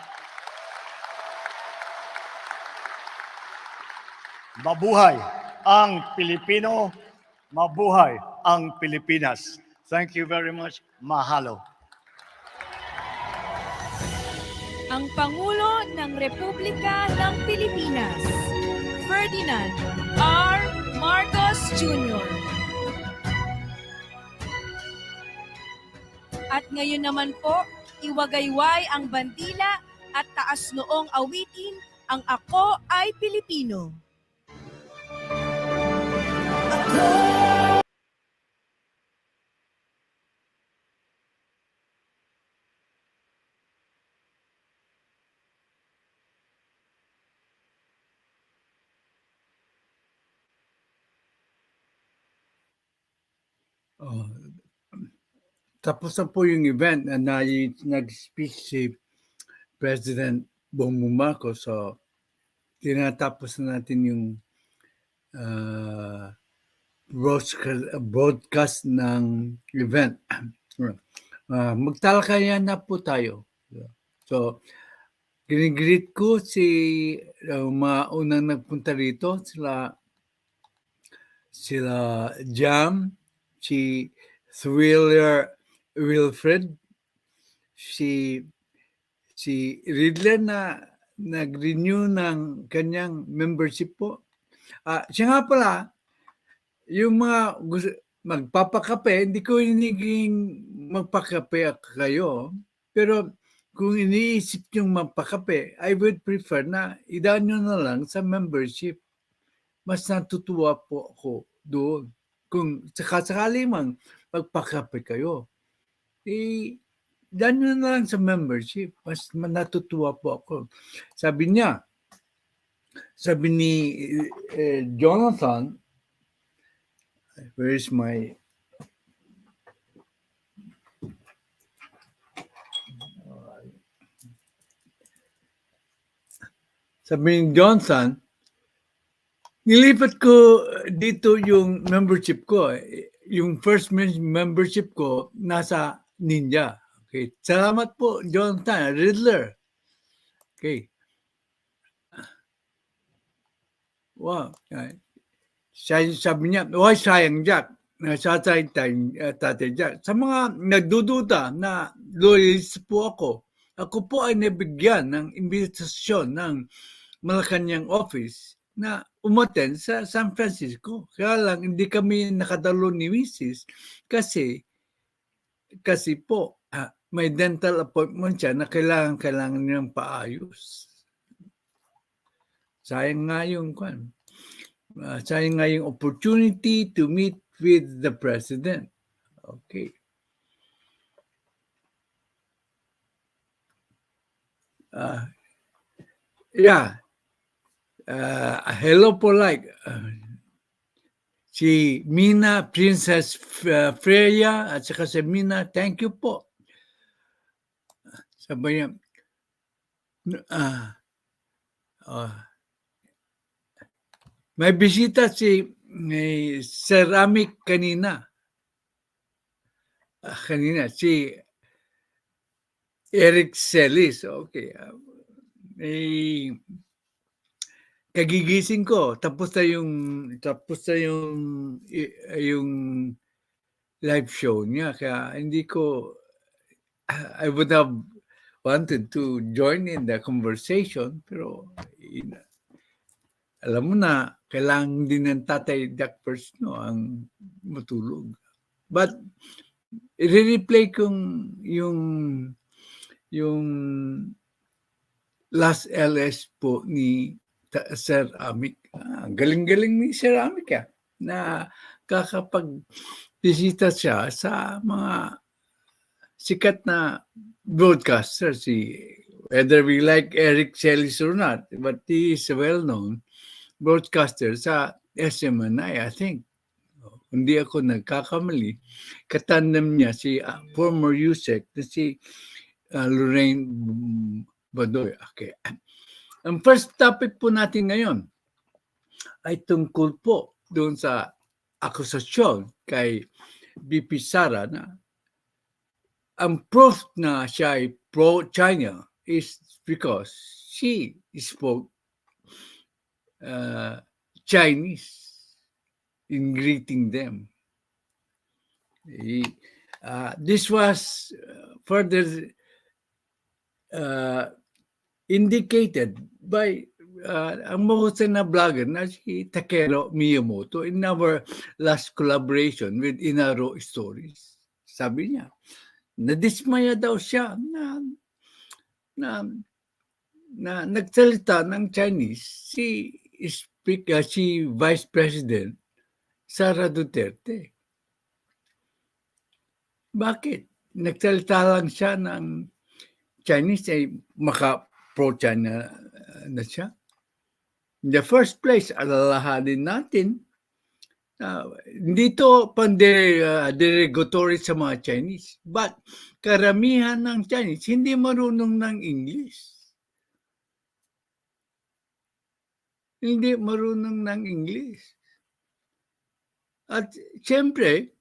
Mabuhay ang Pilipino, mabuhay ang Pilipinas. Thank you very much. Mahalo. Ang Pangulo ng Republika ng Pilipinas, Ferdinand R. Marcos Jr. At ngayon naman po, iwagayway ang bandila at taas noong awitin ang Ako ay Pilipino. Oh, tapos na po yung event na nag-speech si President Bongbong Marcos. So, tinatapos na natin yung broadcast ng event. Magtalakayan na po tayo. So, ginigreet ko si mga unang nagpunta rito, sila Jam, si Thriller Wilfred, si Riddler na nag-renew ng kanyang membership po. Siya nga pala, yung mga magpapakape, hindi ko hiniging magpakape kayo, pero kung iniisip yung magpakape, I would prefer na idaan nyo na lang sa membership. Mas natutuwa po ako doon. Kung sakasakali mang magpakape kayo, idaan nyo na lang sa membership. Mas natutuwa po ako. Sabi ni Jonathan, where is my sabi ni Johnson, nilipat ko dito yung membership ko. Yung first membership ko nasa Ninja. Okay. Salamat po, Jonathan. Riddler. Okay. Wow. Sabi niya, why sayang Jack? Tatay Jack. Sa mga nagdududa na loyalist po ako po ay nabigyan ng imbitasyon ng Malacanang office na umaten sa San Francisco. Kaya lang hindi kami nakadalo ni Mrs. kasi po may dental appointment siya na kailangan niyang paayos. Sayang nga yung opportunity to meet with the president. Okay. Yeah. Hello po si Mina, Princess Freya, at saka si Mina, thank you po. Sabi niya, may bisita si Ceramic kanina. Si Eric Celis. Okay. Kagigising ko. Tapos na yung live show niya. Kaya hindi ko, I would have wanted to join in the conversation. Pero, alam mo na, kailangan din ng Tatay Jack first, no, ang matulog. But, i-replay kong yung last LS po ni Sir Amic. Galing-galing ni Sir Amic na kakapag-bisita siya sa mga sikat na broadcaster. Whether we like Eric Celis or not, but he is a well-known broadcaster sa SMNI, I think. Hindi ako nagkakamali. Katandem niya si former USEC na si Lorraine Badoy. Okay. Ang first topic po natin ngayon ay tungkol po doon sa akusasyon kay BP Sara na ang proof na siya ay pro-China is because she spoke Chinese in greeting them. This was further indicated by ang mahusay na vlogger na si Takeru Miyamoto in our last collaboration with Inaro Stories. Sabi niya, nadismaya daw siya na nagsalita ng Chinese si Vice President Sara Duterte. Bakit? Nagsalita lang siya ng Chinese ay maka-pro-China na siya. In the first place, alalahanin natin hindi to derogatory sa mga Chinese. But karamihan ng Chinese hindi marunong ng English. Hindi marunong ng English. At siyempre,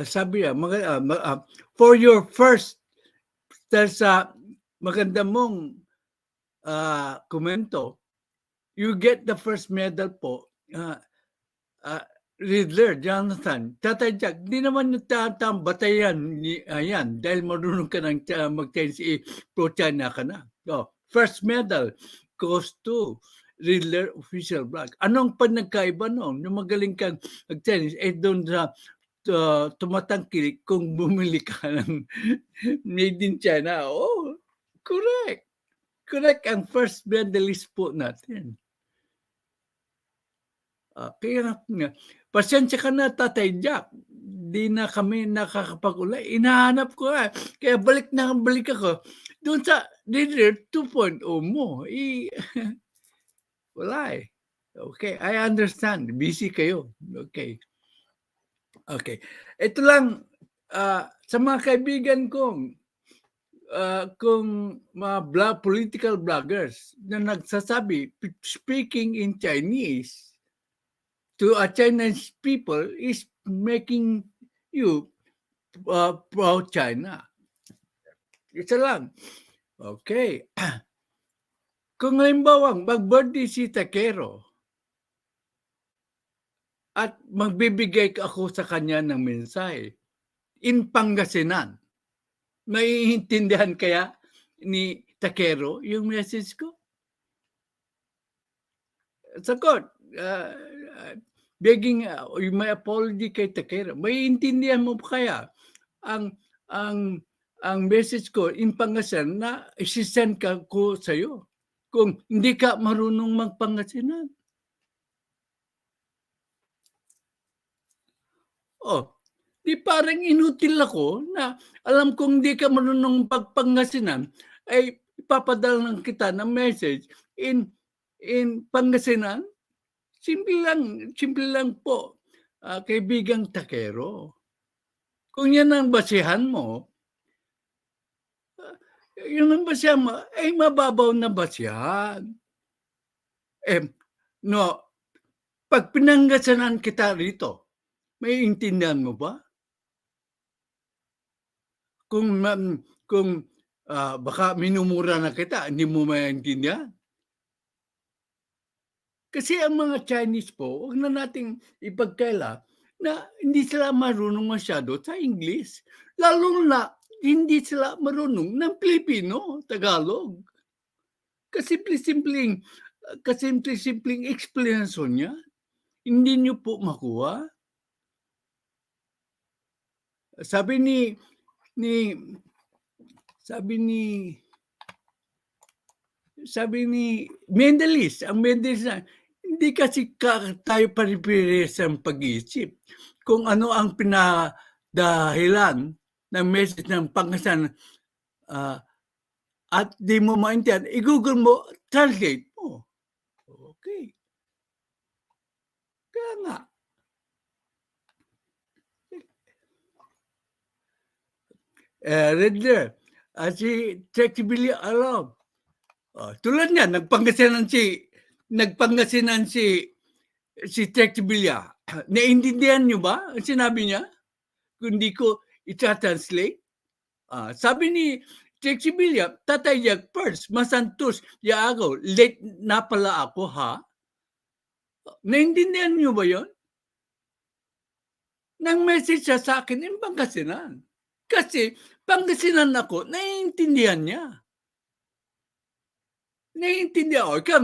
sabi niya, for your first, sa maganda mong komento, you get the first medal po, Riddler, Jonathan, Tatay Jack, di naman yung batayan yan dahil marunong ka ng mag-Chinese, pro-China ka na. First medal goes to Riddler official blog. Anong panagkaiba noon? Yung magaling kang mag-Chinese, doon sa tumatangkilik kung bumili ka ng made in China. Oh, correct. Correct ang first medalist po natin. Kaya nga, pasensya ka na, Tatay Jack. Di na kami nakakapag-ulay. Inahanap ko nga. Kaya balik ako. Doon sa Leader 2.0 mo. Wala eh. Okay, I understand. Busy kayo. Okay. Okay. Ito lang, sa mga kaibigan kong kung mga political bloggers na nagsasabi, speaking in Chinese to a Chinese people is making you pro-China. Isa lang. Okay. Kung halimbawa, mag-birthday si Takeru at magbibigay ako sa kanya ng mensahe in Pangasinan, maiintindihan kaya ni Takeru yung message ko? Sagot, begging my apology kay Takeru. Maiintindihan mo kaya ang message ko in Pangasinan na isi-send ko sa iyo kung hindi ka marunong magpangasinan? Di parang inutil ako na alam kong hindi ka marunong pagpangasinan ay ipapadala ng kita ng message in Pangasinan. Simple lang po, kaibigang Takeru. Kung yan ang basihan mo, yun ang basihan mo, ay mababaw na basihan. Pag pinangasinan kita rito, may intindihan mo ba? Kung baka minumura na kita, hindi mo maintindihan. Kasi ang mga Chinese po, huwag na nating ipagkaila na hindi sila marunong masyado sa English. Lalo na hindi sila marunong ng Filipino, Tagalog. Kasimple-simpleng explanation niya. Hindi niyo po makuha. Sabi ni Mendelis, ang Mendelis na, hindi kasi tayo pare-pares ang pag-iisip. Kung ano ang pinadahilan ng message ng Pangasinan at di mo maintindihan, i-Google mo, translate mo. Okay. Kaya nga. Redler, si Checkbilly alam. Tulad niya, nagpangasinan si Checkbilya. Naintindihan niyo ba ang sinabi niya? Kung di ko i-translate? Sabi ni Flexibilya, tatayag first, masantos, yaagaw, late na pala ako, ha? Naintindihan niyo ba yon? Nang message siya sa akin, yung Pangasinan. Kasi, Pangasinan ako, naiintindihan niya. Naiintindihan ko. Ikaw,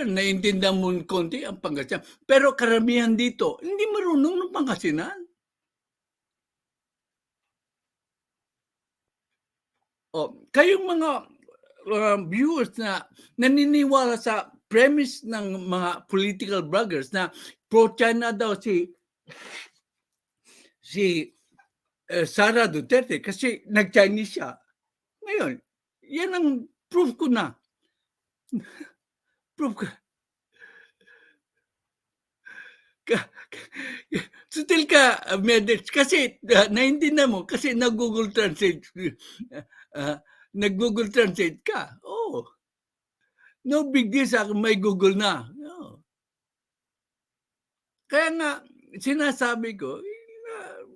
naiintindihan mo konti ang Pangasinan. Pero karamihan dito, hindi marunong ng Pangasinan. Kayong mga viewers na naniniwala sa premise ng mga political bloggers na pro-China daw si Sara Duterte kasi nag-Chinese siya. Ngayon, yan ang proof ko na. Proof ko. Sutil ka, Medets, kasi naintindihan mo, kasi nag-Google Translate. Nag-Google Translate ka. Oh. No big deal sa akin, may Google na. No. Kaya nga, sinasabi ko,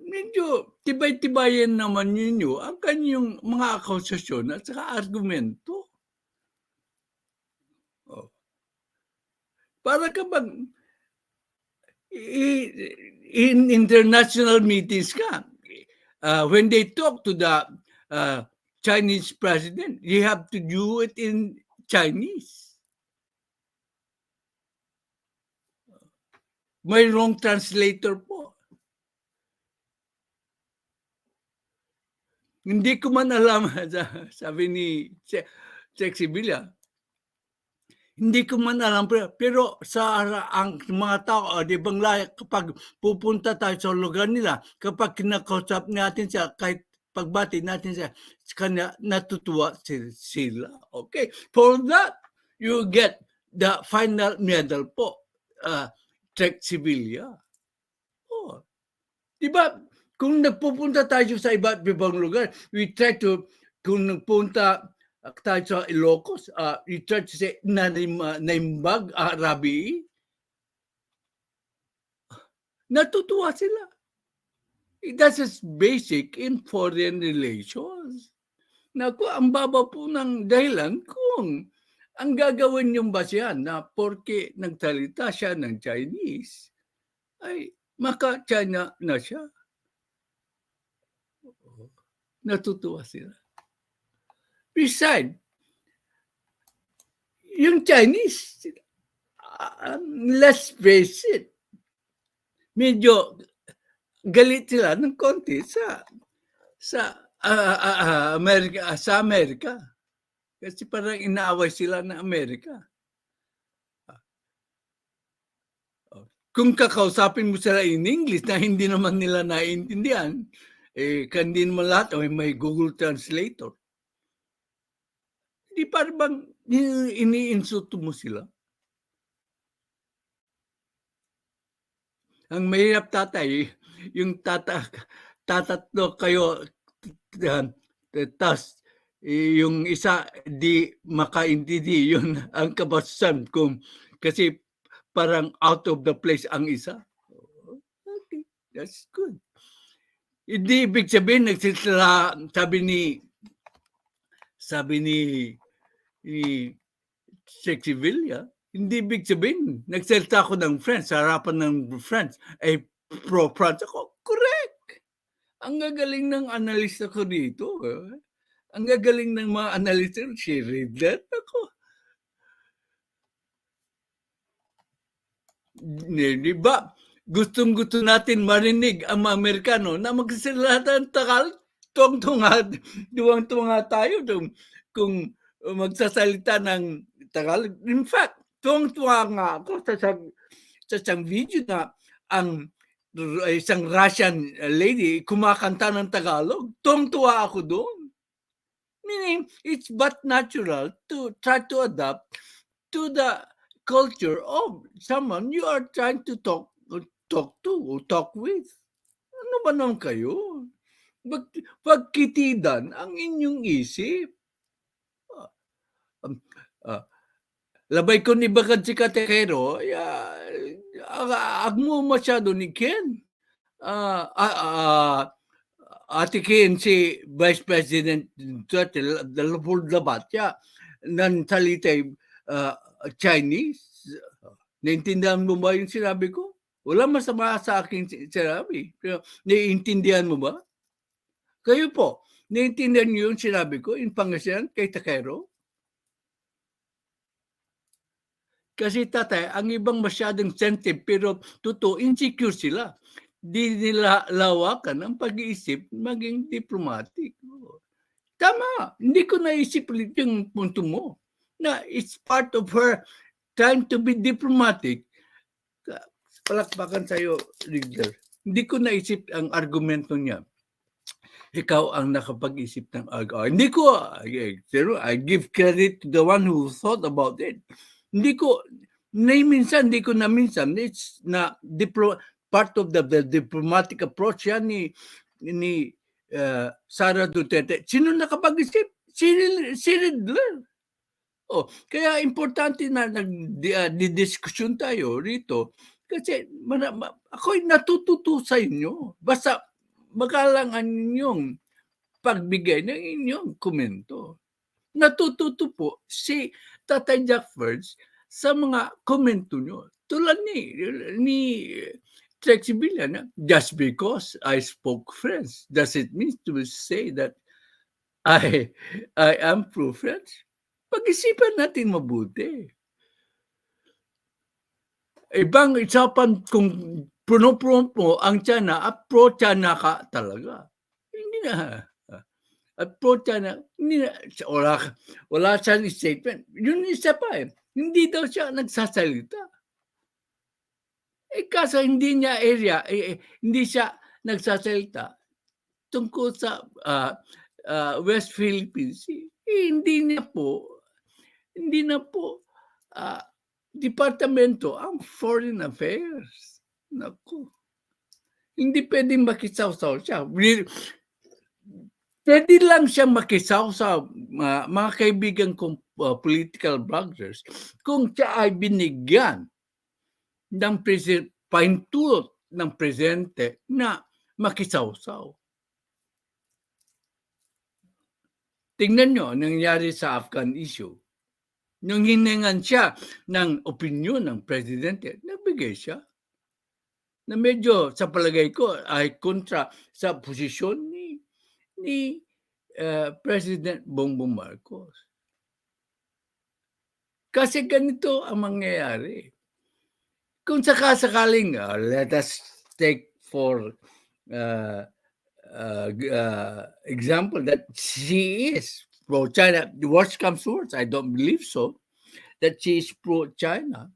medyo tibay-tibayan naman ninyo ang kanyang mga akusasyon at saka argumento. Oh. Para ka bang in international meetings ka, when they talk to the Chinese president, you have to do it in Chinese. May wrong translator po. Hindi ko man alam, sabi ni Sexy Villa, hindi ko man alam, pero sa ang mga tao, di bang layak kapag pupunta tayo sa lugar nila, kapag kinakausap natin siya, kahit pagbati natin siya, kanya natutuwa sila. Okay? For that, you get the final medal po, Sexy Villa. Oh. Di ba? Kung nagpupunta tayo sa iba't ibang lugar, we try to, kung nagpunta tayo sa Ilocos, we try to say, naimbag, Rabi, natutuwa sila. That's just basic in foreign relations. Naku, ang baba po ng dahilan kung ang gagawin yung basihan na porke nagsalita siya ng Chinese, ay maka-China na siya. Natutuwa sila. Besides, yung Chinese, let's face it, medyo galit sila ng konti sa Amerika. Kasi parang inaaway sila ng Amerika. Kung kakausapin mo sila in English na hindi naman nila naiintindihan, kandi naman lahat may Google Translator. Hindi parang ini-insulto mo sila. Ang mahirap tatay, yung tatatlo kayo, tas yung isa di makaintindi, yun ang kabastusan kasi parang out of the place ang isa. Okay, that's good. Hindi ibig sabihin, sabi ni Sexy Villa, hindi ibig sabihin, nagsalita ako ng friends, sa harapan ng friends, ay pro-France ako. Correct! Ang gagaling ng analista ko dito. Ang gagaling ng mga analista, she read that ako. Di ba? Gustong-gusto natin marinig ang mga Amerikano na magsasalita ng Tagalog. Tuwang-tunga tayo kung magsasalita ng Tagalog. In fact, tuwang-tuwa nga ako sa isang video na ang isang Russian lady kumakanta ng Tagalog. Tuwang-tuwa ako doon. Meaning, it's but natural to try to adapt to the culture of someone you are trying to talk to or talk with. Ano ba naman kayo? Pagkitidan ang inyong isip. Labay ko ni Bakad si Katekero, agmo masyado ni Ken. atikin si Vice President Duterte, labat siya ng salitay Chinese. Naintindihan mo ba yung sinabi ko? Wala masama sa aking sinabi. Pero naiintindihan mo ba? Kayo po, naiintindihan niyo yung sinabi ko in Pangasinan kay Takero? Kasi tatay, ang ibang masyadong sensitive pero totoo, insecure sila. Di nila lawakan ang pag-iisip maging diplomatic. Tama, hindi ko naisip ulit yung punto mo na it's part of her trying to be diplomatic. Palakpakan sa'yo, leader. Hindi ko naisip ang argumento niya. Ikaw ang nakapag-isip ng Hindi ko, I give credit to the one who thought about it. Hindi ko, minsan, it's na part of the diplomatic approach yan ni Sara Duterte. Sino nakapag-isip? Si Riddler. Kaya importante na nagdidiskusyon tayo rito kasi ako'y natututo sa inyo. Basta magalangan ninyong pagbigay ng inyong komento. Natututo po si Tatay Jack First sa mga komento nyo. Tulad ni Trexie Villan, just because I spoke French, does it mean to say that I am pro-French? Pag-isipan natin mabuti. Ibang isapan kung puno-puno mo ang China at pro-China ka talaga. Hindi na. At pro-China, hindi na. Wala siyang statement. Yun isa pa Hindi daw siya nagsasalita. Kasi hindi niya hindi siya nagsasalita tungkol sa West Philippines Sea. Hindi na po departamento ang foreign affairs. Naku. Hindi pwedeng makisawsaw siya. Pwede lang siya makisaw sa mga kaibigan kong political bloggers kung siya ay binigyan ng paintulot ng presidente na makisawsaw. Tingnan nyo ang nangyari sa Afghan issue. Nung hiningan siya ng opinion ng presidente, nagbigay siya. Na medyo sa palagay ko ay kontra sa posisyon ni President Bongbong Marcos. Kasi ganito ang mangyayari. Kung sakasakaling, let us take for example that she is pro-China. The worst comes to worst, I don't believe so, that she is pro-China.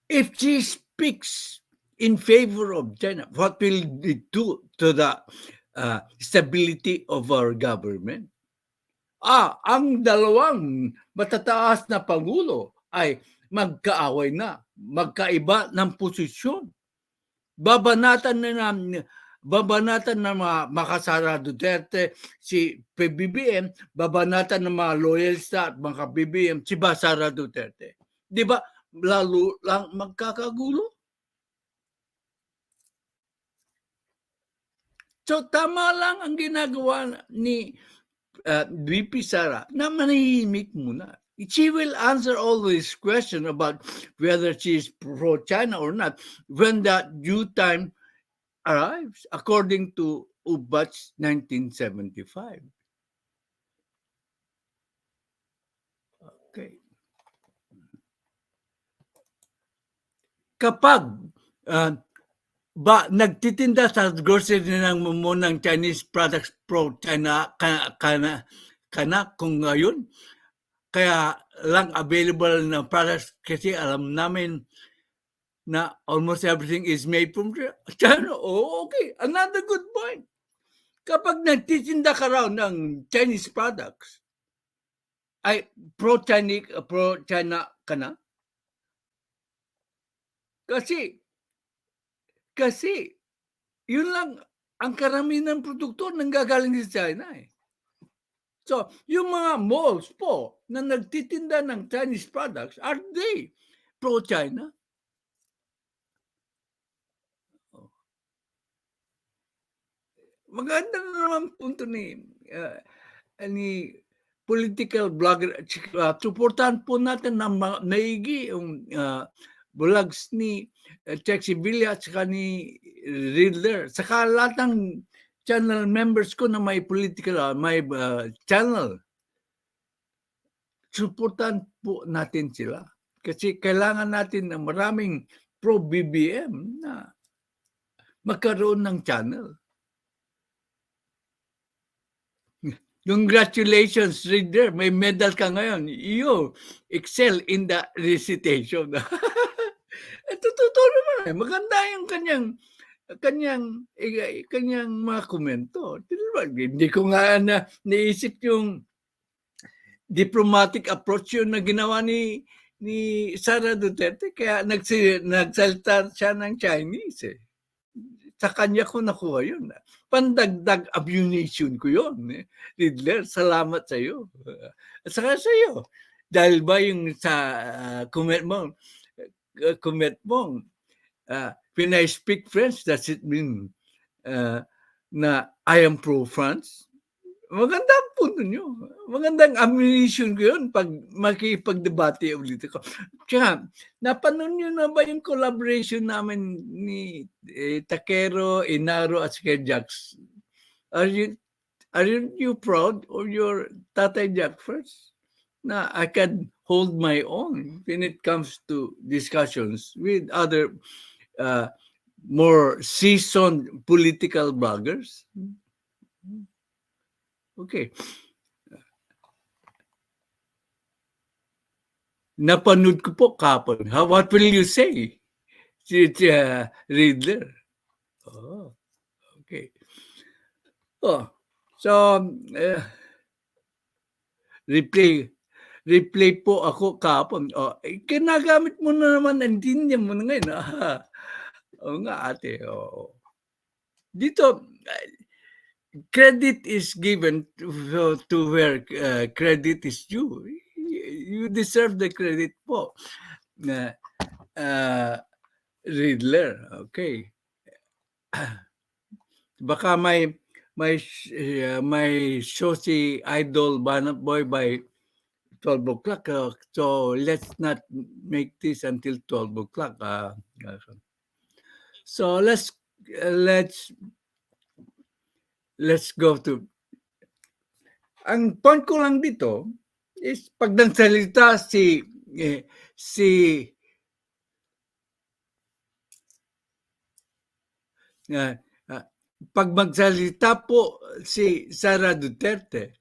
If she speaks in favor of China, what will it do to the stability of our government? Ang dalawang matataas na pangulo ay magkaaway na, magkaiba ng posisyon. Babanatan na makasara Duterte si Pbbm, babanatan ng mga loyalista at mga Pbbm si Sara Duterte. Di ba? Lalo lang magkakagulo. So tama lang ang ginagawa ni VP Sara na manahimik muna. She will answer all these questions about whether she is pro-China or not when the due time arrives, according to Ubach 1975. Okay. Kapag nagtitinda sa grocery ng mumunang Chinese products pro-China kana kung ngayon, kaya lang available na products kasi alam namin na almost everything is made from China. Okay. Another good point. Kapag nagtitinda ka raw ng Chinese products, ay pro-China ka na? Kasi, yun lang, ang karamihan ng produkto nanggagaling sa China So, yung mga malls po na nagtitinda ng Chinese products, are they pro-China? maganda na naman punto ni political blogger. Suportahan po natin na maigi yung vlogs ni Check Sibilia at saka ni Riddler. Saka lahat ng channel members ko na may political, may channel. Suportahan po natin sila. Kasi kailangan natin ng maraming pro-BBM na magkaroon ng channel. Congratulations, Reader. May medal ka ngayon. You excel in the recitation. Totoo naman. Maganda yung kanyang mga komento. Hindi ko nga naisip yung diplomatic approach yun na ginawa ni Sara Duterte. Kaya nagsalita siya ng Chinese. Sa kanya ko nakuha yun. Pandagdag ammunition ko yun. Riddler, salamat sa iyo. At saka sa iyo. Dahil ba yung sa comment mo, when I speak French, does it mean na I am pro-France? Magandang punto nyo. Magandang ammunition ko yun pag makipagdebate ulit ako. Kaya, napanood nyo na ba yung collaboration namin ni Takero, Inaro, at saka Jax? Are you proud of your Tatay Jack first? Na I can hold my own when it comes to discussions with other more seasoned political bloggers? Okay. Napanood ko po kapon. What will you say? Riddler. Oh, okay. Oh, so, replay po ako kapon. Oh, kinagamit mo na naman, hindi mo na ngayon. Oo nga, ate. Oh. Dito, credit is given to where credit is due. You deserve the credit po. Riddler, okay. Baka may show si Idol Banat Boy by 12 o'clock. So let's not make this until 12 o'clock. So let's go to, ang point ko lang dito is pag nagsalita pag magsalita po si Sara Duterte,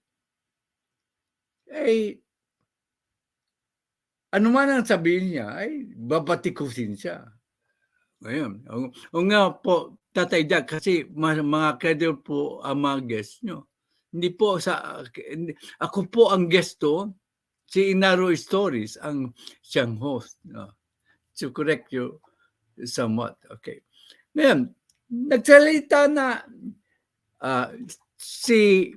ay ano man ang sabihin niya, ay babatikusin siya. Ngayon, o nga po, Tatay Jack, kasi mga credible po ang mga guest nyo. Hindi po ako po ang guest to, si Inaro Stories ang siyang host. To correct you somewhat. Okay. Ngayon, nagsalita na si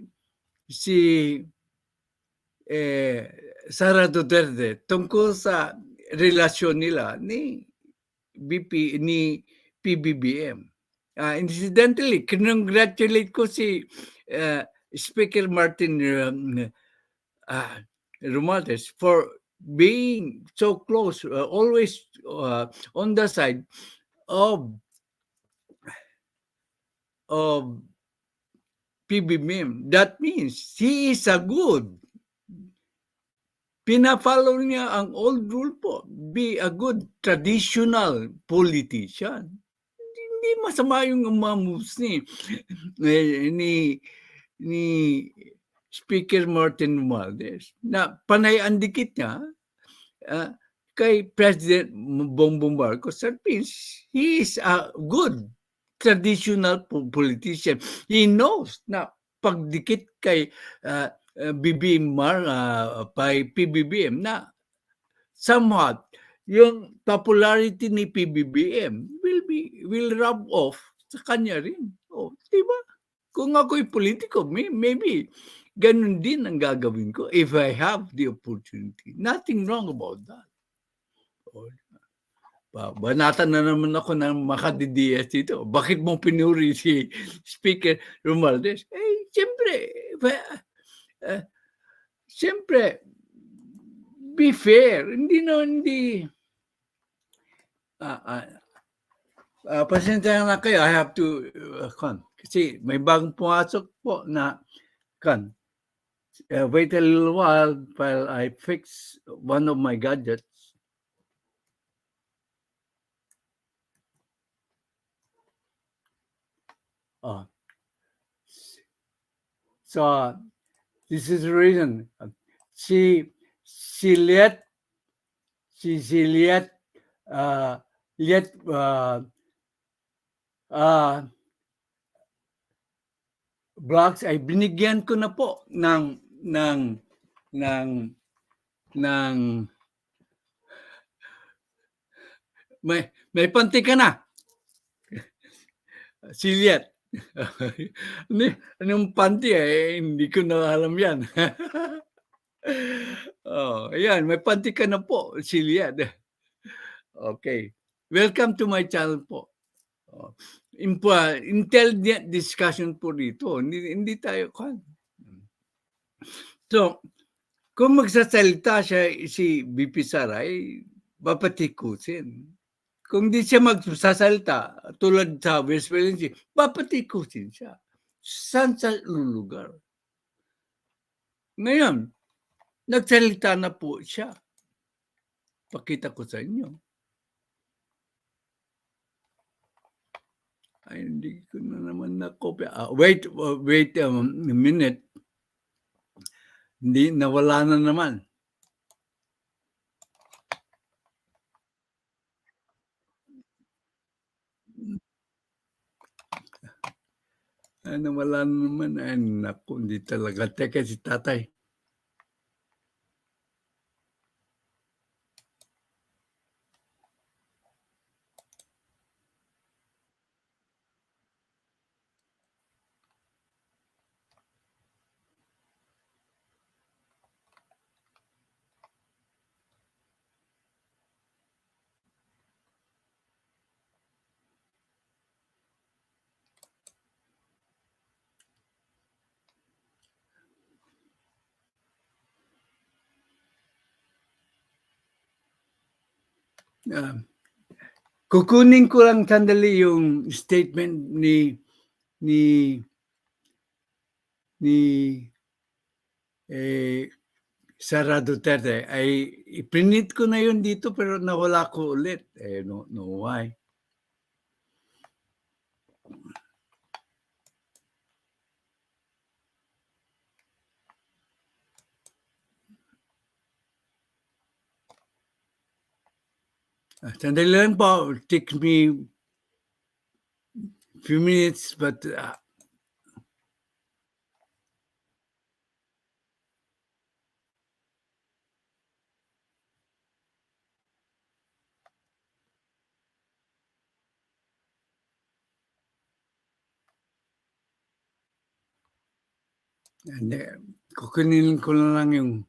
Sara Duterte tungkol sa relasyon nila ni PBBM. Incidentally, congratulate ko si Speaker Martin Romualdez for being so close, always on the side of PBBM. That means he is a good. Pinafollow niya ang old rule po. Be a good traditional politician. Hindi masama yung mga moves ni Speaker Martin Romualdez na panay ang dikit niya kay President Bongbong Marcos. That means he is a good traditional politician. He knows na pagdikit kay PBBM na somewhat yung popularity ni PBBM will rub off sa kanya rin. Oh, diba? Kung ako'y politiko, maybe ganun din ang gagawin ko if I have the opportunity. Nothing wrong about that. banatan na naman ako ng makadidiyas dito. Bakit mo pinuri si Speaker Romualdez? Siyempre, be fair. Hindi. Pasensya na kayo, I have to, kasi may bagong pumasok po na, wait a little while I fix one of my gadgets. So, this is the reason. She let blocks ay binigyan ko na po ng may panty ka na. Silyet. Anong panty hindi ko na alam yan. Ayan, may panty ka na po, Silyet. Okay. Welcome to my channel po. Intelligent discussion po dito. Hindi tayo So, kung magsasalita si BP Sara, papatikusin. Kung di siya magsasalita, tulad sa Vice Presidency, papatikusin siya. Saan sa lulugar? Ngayon, nagsalita na po siya. Pakita ko sa inyo. Ay, hindi ko na naman na-copy. Wait a minute. Hindi, nawala na naman. Nawala na naman. Ay, naku, hindi talaga. Teka, si tatay. Kukunin ko lang sandali yung statement ni Sara Duterte. Ay iprinit ko na yun dito pero nawala ko ulit. No why? Sandali lang po. It takes me few minutes, but kukunin ko na lang yung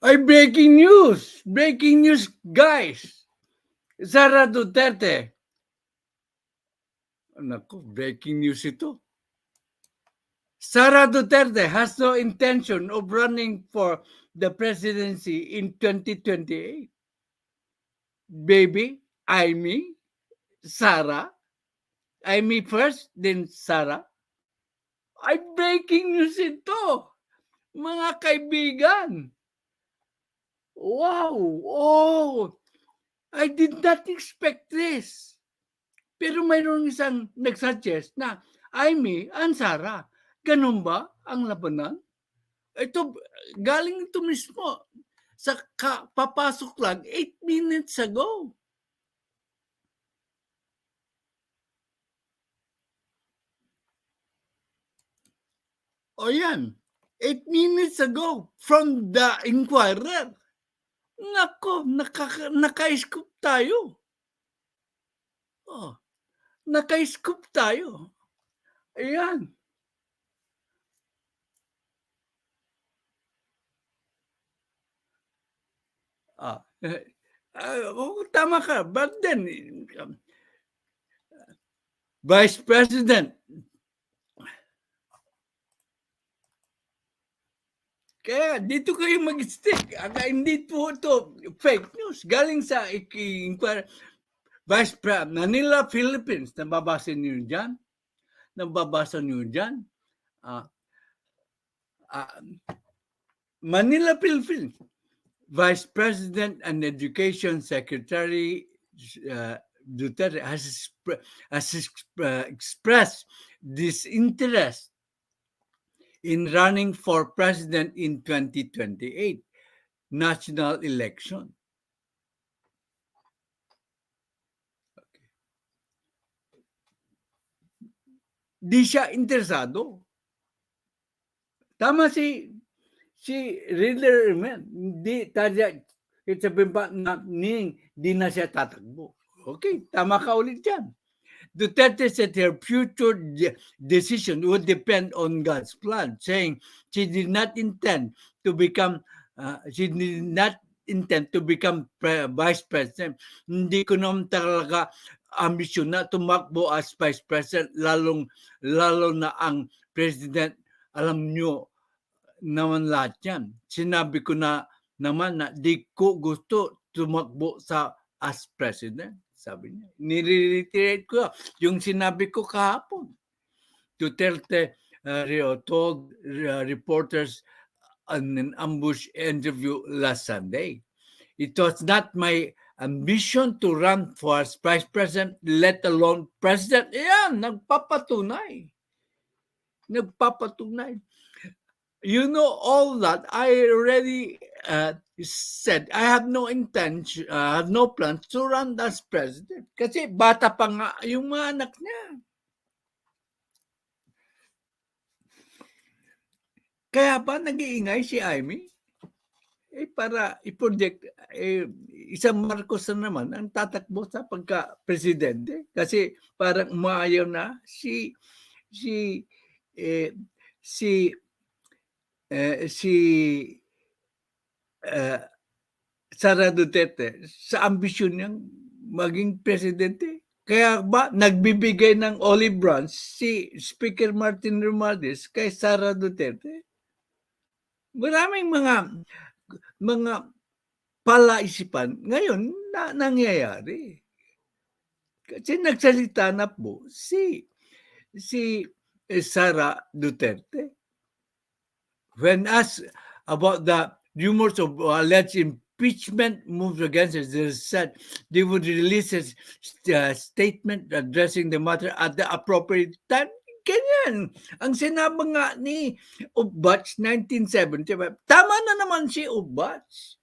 ay breaking news! Breaking news, guys! Sara Duterte. Naku, breaking news ito. Sara Duterte has no intention of running for the presidency in 2028. Baby, me, Sara. Me first, then Sara. Ay breaking news ito, mga kaibigan. wow, oh, I did not expect this. Pero mayroong isang nagsuggest na, Amy, ang Sara, ganun ba ang labanan? Ito, galing ito mismo. Sa papasok lang, 8 minutes ago. O yan, 8 minutes ago from the Inquirer. Nako, naka-scoop tayo. Oh, naka-scoop tayo. Ayan. Tama ka. But then, Vice President, kaya dito kayo mag-stick. Hindi po ito fake news. Galing sa inquiry. Vice President, Manila, Philippines. Nababasa niyo dyan? Nababasa niyo dyan? Manila, Philippines. Vice President and Education Secretary Duterte has expressed disinterest in running for president in 2028 national election. Okay. Di siya interesado. Tama si Reader man, di sabihin pa na di na siya tatakbo. Okay, tama ka ulit dyan. Duterte said her future decision would depend on God's plan, saying she did not intend to become vice president. Hindi ko naman talaga ambisyon na tumakbo as vice president, lalo na ang president. Alam nyo naman lahat yan. Sinabi ko na naman na di ko gusto tumakbo as president. Sabi niya. Nire-reiterate ko yung sinabi ko kahapon. Duterte told reporters in an ambush interview last Sunday. It was not my ambition to run for as vice president, let alone president. Yan, nagpapatunay. You know all that. I already said I have no intention, have no plans to run as president. Kasi bata pa nga yung mga anak niya. Kaya ba nag-iingay si Amy? Para i-project, isang Marcos na naman ang tatakbo sa pagka-presidente. Kasi parang umayaw na si Sara Duterte sa ambisyon niyang maging presidente. Kaya ba nagbibigay ng olive branch si Speaker Martin Romualdez kay Sara Duterte? Maraming mga palaisipan ngayon na nangyayari. Kasi nagsalita na po si Sara Duterte. When asked about the rumors of alleged impeachment moves against her, they said they would release a statement addressing the matter at the appropriate time. Ganyan. Ang sinabi nga ni Ubbats 1975, tama na naman si Ubbats.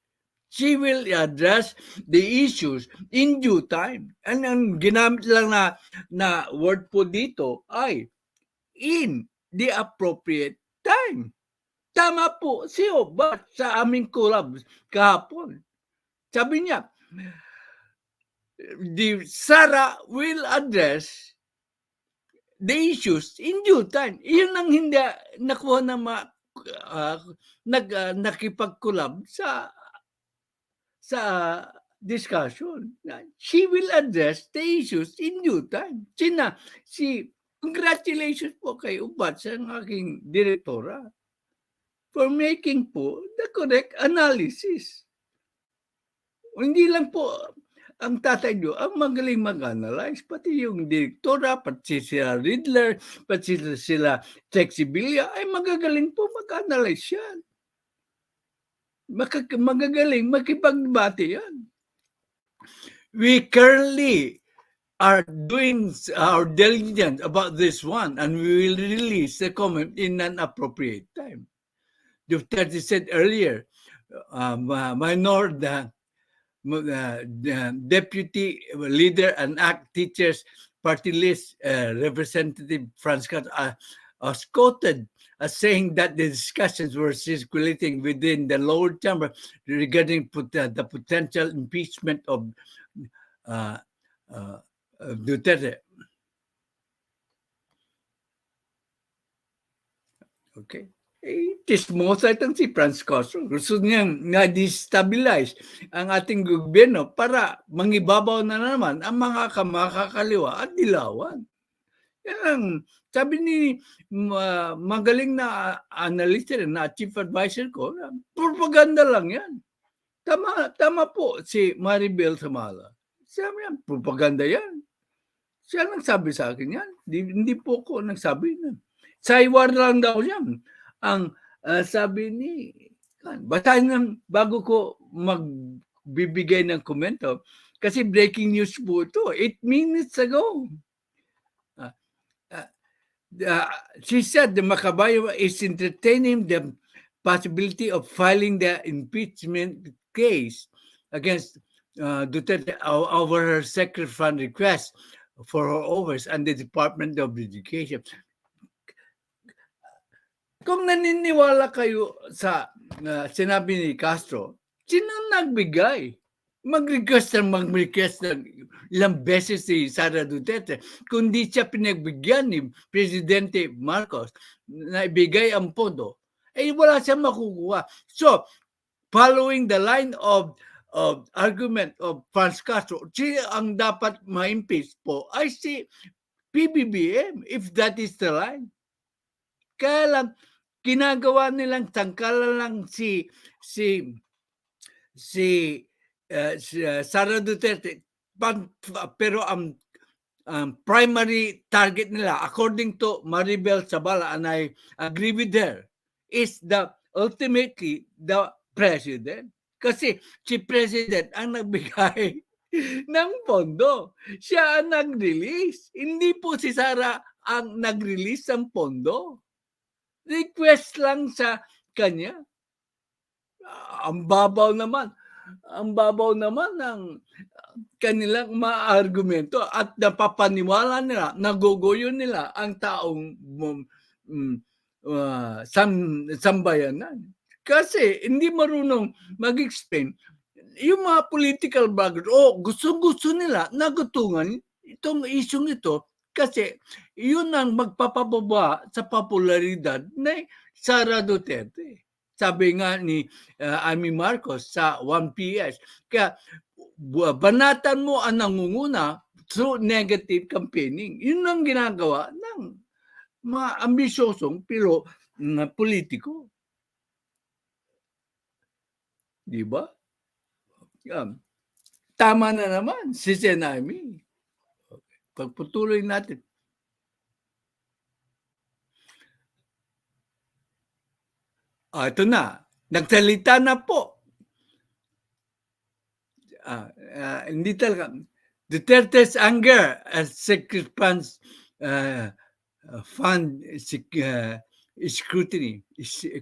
She will address the issues in due time. And ang ginamit lang na word po dito ay in the appropriate time. Tama po si Ubbats sa aming collab kahapon. Sabi niya, the Sara will address the issues in due time. Iyon ang hindi nakuha na nakipag-collab sa discussion. She will address the issues in due time. Congratulations po kay Ubbats, ang aking direktora, for making po the correct analysis. Hindi lang po ang tatay nyo, ang magaling mag-analyze, pati yung direktora, pati sila Riddler, pati sila Texibilla, ay magagaling po mag-analyze yan. magagaling makipagbati yan. We currently are doing our diligence about this one, and we will release the comment in an appropriate time. Duterte said earlier, minor the deputy leader and ACT teachers party list representative Franz was quoted as saying that the discussions were circulating within the lower chamber regarding the potential impeachment of Duterte. Okay. Tismosa itong si Franz Castro. Gusto niyang na-destabilize ang ating gobyerno para mangibabaw na naman ang mga makakaliwa at dilawan. Yan ang sabi ni magaling na analyst na chief advisor ko, propaganda lang yan. Tama po si Maribel Samala. Sabi yan, propaganda yan. Siya nang sabi sa akin yan. Hindi po ko nagsabi na. Saywar lang daw yan. Ang sabi ni, basahin ng bago ko magbibigay ng komento, kasi breaking news po ito, 8 minutes ago. She said the Makabayo is entertaining the possibility of filing the impeachment case against Duterte over her secret fund request for her office and the Department of Education. Kung naniniwala kayo sa sinabi ni Castro, sino nagbigay? Mag-request ng ilang beses si Sara Duterte, kundi siya pinagbigyan ni Presidente Marcos na ibigay ang pondo, wala siyang makukuha. So, following the line of argument of Franz Castro, siya ang dapat ma-impeach po ay si Pbbm, if that is the line. Kaya lang, ginagawa nilang tangkalan lang si Sara Duterte, pero ang primary target nila, according to Maribel Zabala, and I agree with her, is ultimately the president. Kasi si president ang nagbigay ng pondo. Siya ang nag-release. Hindi po si Sara ang nag-release ng pondo. Request lang sa kanya. Ang babaw naman ng kanilang maargumento at napapaniwala nila, naguguyo nila ang taong sambayanan. Kasi hindi marunong mag-explain yung mga political background. Gusto nila nagutungan itong isyong ito kasi yun ang magpapababa sa popularidad ni Sara Duterte. Sabi nga ni Amy Marcos sa 1PS, kaya banatan mo ang nangunguna through negative campaigning. Yun ang ginagawa ng mga ambisyosong pero politiko. Di ba? Tama na naman si Senami. Pagputuloy natin. Ito na. Nagsalita na po. Hindi talaga. Duterte's anger as secret funds fund scrutiny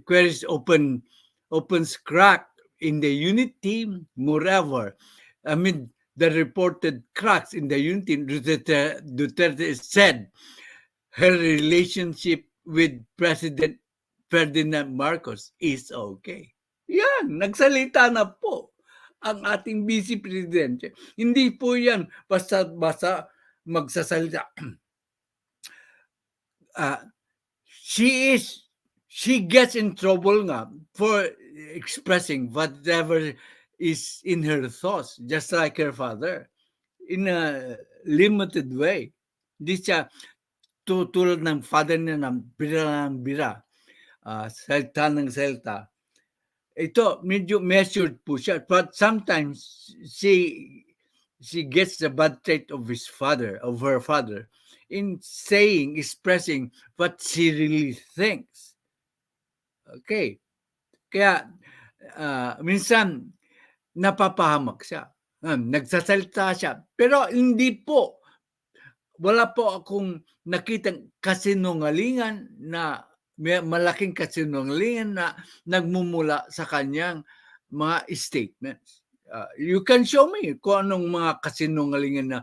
queries opens crack in the unit team. Moreover, amid the reported cracks in the unit team, Duterte said her relationship with President Ferdinand Marcos is okay. Yan, nagsalita na po ang ating Vice Presidente. Hindi po yan basta-basta magsasalita. She gets in trouble nga for expressing whatever is in her thoughts, just like her father, in a limited way. Hindi siya tutulad ng father niya ng bira. Salta ng salta. Ito, medyo measured po siya. But sometimes, she gets the bad trait of her father, in expressing what she really thinks. Okay. Kaya, minsan napapahamak siya. Nagsasalita siya. Pero hindi po, wala po akong nakitang kasinungalingan na malaking kasinungalingan na nagmumula sa kanyang mga statements. You can show me kung anong mga kasinungalingan na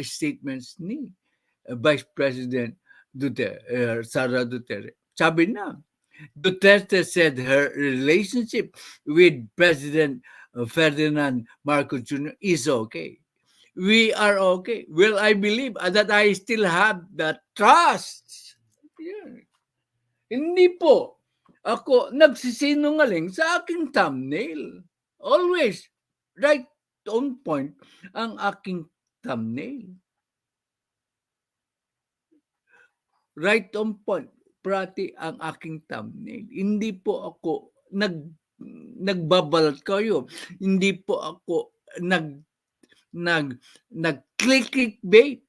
statements ni Vice President Duterte, Sara Duterte. Sabi na, Duterte said her relationship with President Ferdinand Marcos Jr. is okay. We are okay. Well, I believe that I still have the trust. Yeah. Hindi po ako nagsisinungaling sa aking thumbnail. Always right on point ang aking thumbnail. Right on point. Prati ang aking thumbnail. Hindi po ako nagbabalat kayo. Hindi po ako nag-clickbait.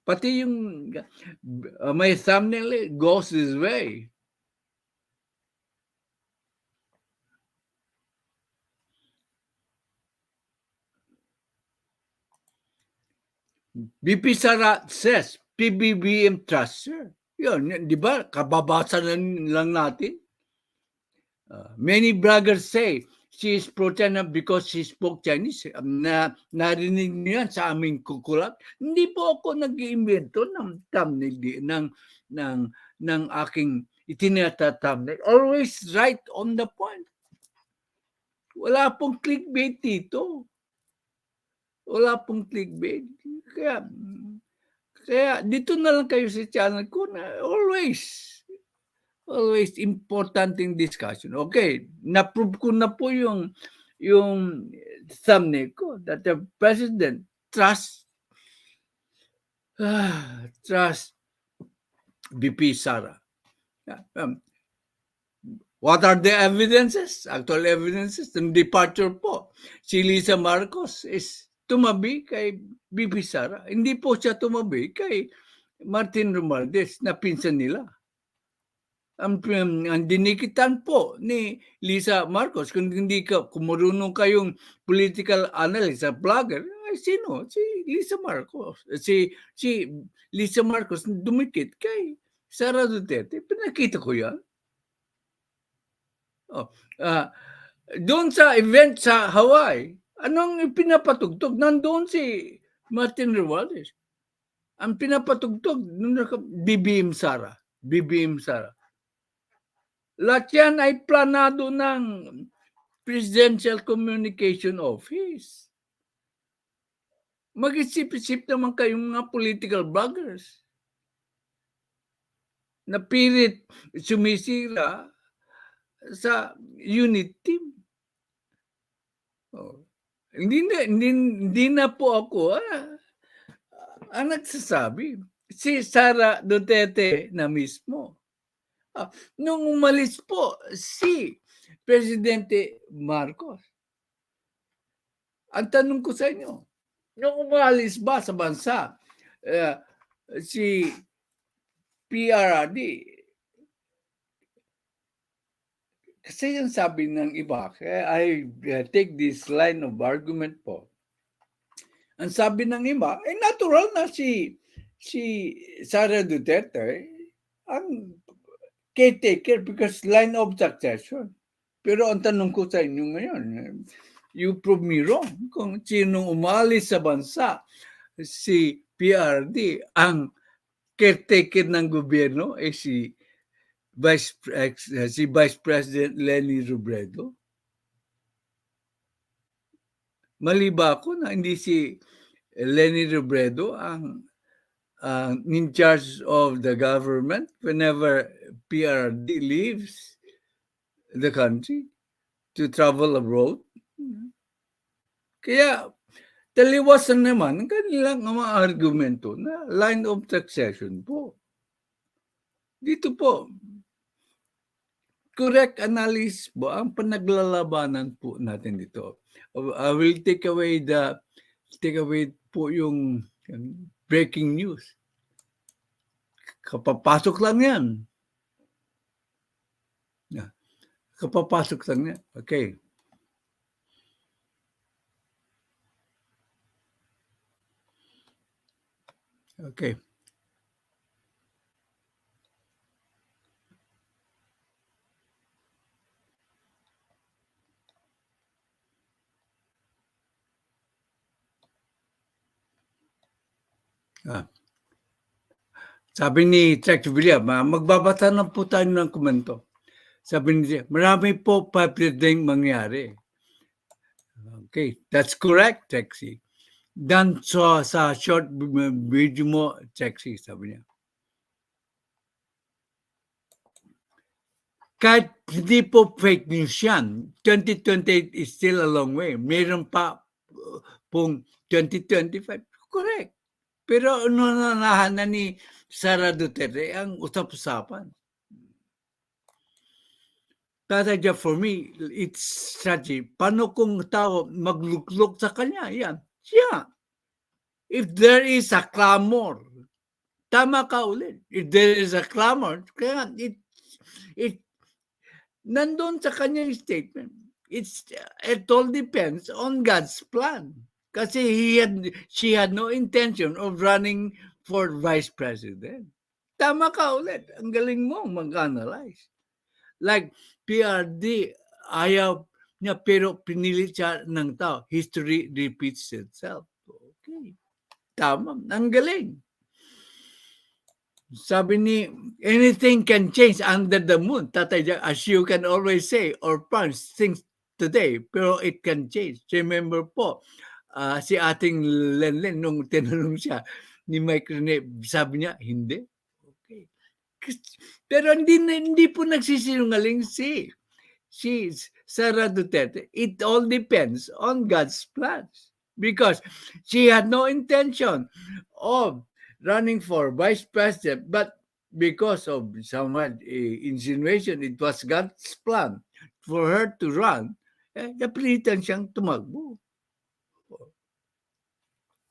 Pati yung my thumbnail goes this way. BP Sara says, Pbbm truster. Yun, di ba? Kababasa lang natin. Many bloggers say she is pro-China because she spoke Chinese. Narinig niyo yan sa aming kukulat. Hindi po ako nag-iimbento ng thumbnail ng aking itinata-thumbnail. Always right on the point. Wala pong clickbait dito. Wala pong clickbait. Kaya dito na lang kayo sa channel ko na always important in discussion. Okay, na-prove ko na po yung thumbnail ko that the president trust BP Sara. What are the evidences? Actual evidences. Yung departure po. Si Lisa Marcos is tumabi kay BP Sara. Hindi po siya tumabi kay Martin Romualdez na pinsan nila. Ang dinikitan po ni Lisa Marcos, kung hindi marunong kayong political analyst at blogger, ay sino? Si Lisa Marcos. Si Lisa Marcos dumikit kay Sara Duterte. Pinakita ko yan. Doon sa event sa Hawaii, anong pinapatugtog? Nandoon si Martin Romualdez. Ang pinapatugtog, Pbbm Sara. Pbbm Sara. Lahat yan ay planado ng Presidential Communication Office. Mag-isip-isip naman kayong mga political bloggers na pilit sumisira sa unit team. Hindi na po ako ang nagsasabi. Si Sara Duterte na mismo. Nung umalis po si Presidente Marcos, ang tanong ko sa inyo, nung umalis ba sa bansa si PRD, kasi yung sabi ng iba, I take this line of argument po. Ang sabi ng iba, natural na si Sara Duterte ang caretaker because line of succession. Pero ang tanong ko sa inyo ngayon, you prove me wrong. Kung sinong umalis sa bansa, si PRD, ang caretaker ng gobyerno ay si Vice President Leni Robredo. Mali ba ako na hindi si Leni Robredo ang in charge of the government whenever PRD leaves the country to travel abroad? Kaya taliwasan naman ang kanilang mga argumento na line of succession po. Dito po, correct analysis po ang panaglalabanan po natin dito. I will take away po yung breaking news. Kapapasok lang yan. Kapapasok lang niya. Okay. Okay. Sabi ni Tex William, magbabasa na po tayo ng komento. Sabi niya, marami po pwedeng mangyari. Okay, that's correct, Texie. Dan sa short video mo, Texie, sabi niya. Kahit hindi po fake news yan, 2028 is still a long way. Meron pa pong 2025. Correct. Pero unahan na ni Sara Duterte ang usap-usapan. Tatadya for me, it's strategy. Paano kung tao magluklok sa kanya? Yan. Siya. If there is a clamor, tama ka ulit. If there is a clamor, kaya it nandun sa kanyang statement. It all depends on God's plan. Kasi she had no intention of running for vice president. Tama ka ulit. Ang galing mo mag-analyze. Like PRD, ayaw niya pero pinilit siya ng tao. History repeats itself. Okay. Tama. Ang galing. Sabi ni, anything can change under the moon. Tatay Jack, as you can always say or promise things today, pero it can change. Remember po, si ating Lenlen, nung tinanong siya ni Mike Rene, sabi niya, hindi. Okay. Pero hindi po nagsisinungaling si Sara Duterte. It all depends on God's plans. Because she had no intention of running for vice president, but because of some insinuation, it was God's plan for her to run, napilitan siyang tumakbo.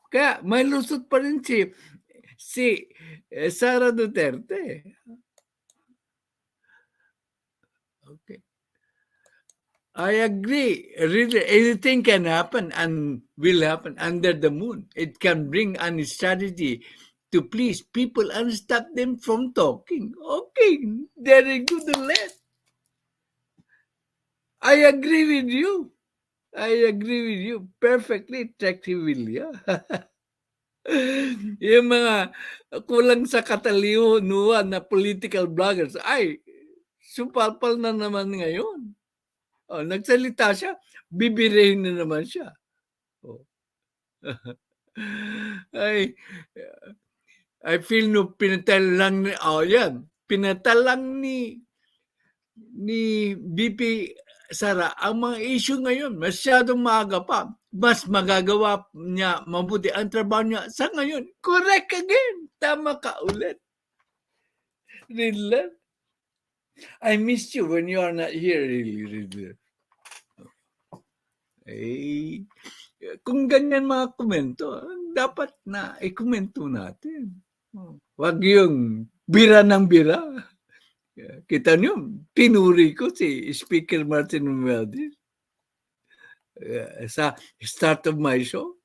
Kaya may lusot pa rin si Sara Duterte. Okay. I agree. Really, anything can happen and will happen under the moon. It can bring a strategy to please people and stop them from talking. Okay, very good ulit. I agree with you. I agree with you perfectly, Tracty Willia. Yung mga kulang sa katalinuhan na political bloggers, ay, supalpal na naman ngayon. Oh, nagsalita siya, bibirahin na naman siya. Oh. Ay, I feel no pinatal lang ni BP Sara ang mga issue ngayon, masyadong maaga pa. Mas magagawa niya mabuti ang trabaho niya sa ngayon. Correct again. Tama ka ulit. Riddler. I missed you when you are not here, really, Riddler. Eh, kung ganyan mga komento, dapat na i-komento natin. Wag yung bira ng bira. Kita niyo, pinuri ko si Speaker Martin Romualdez sa start of my show.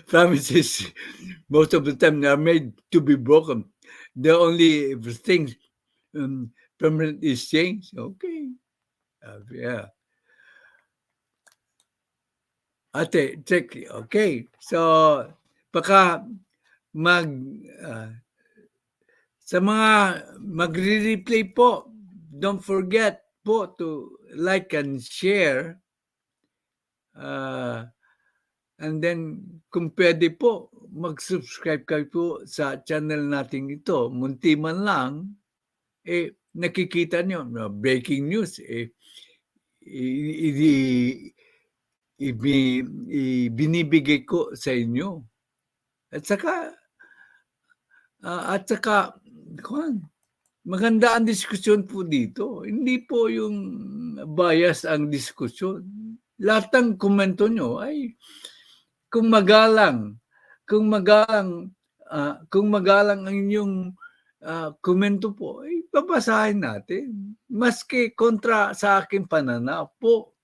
Promises, most of the time, are made to be broken. The only thing permanent is change. Okay. Yeah. Ate, check. Okay. So, baka sa mga magre-replay po, don't forget po to like and share. And then, kung pwede po, mag-subscribe kayo po sa channel natin ito. Munti man lang, nakikita nyo, breaking news, binibigay ko sa inyo. At saka, maganda ang diskusyon po dito. Hindi po yung bias ang diskusyon. Lahat ng komento nyo ay kung magalang kung magalang ang inyong komento po, ay babasahin natin. Maski kontra sa aking pananaw po,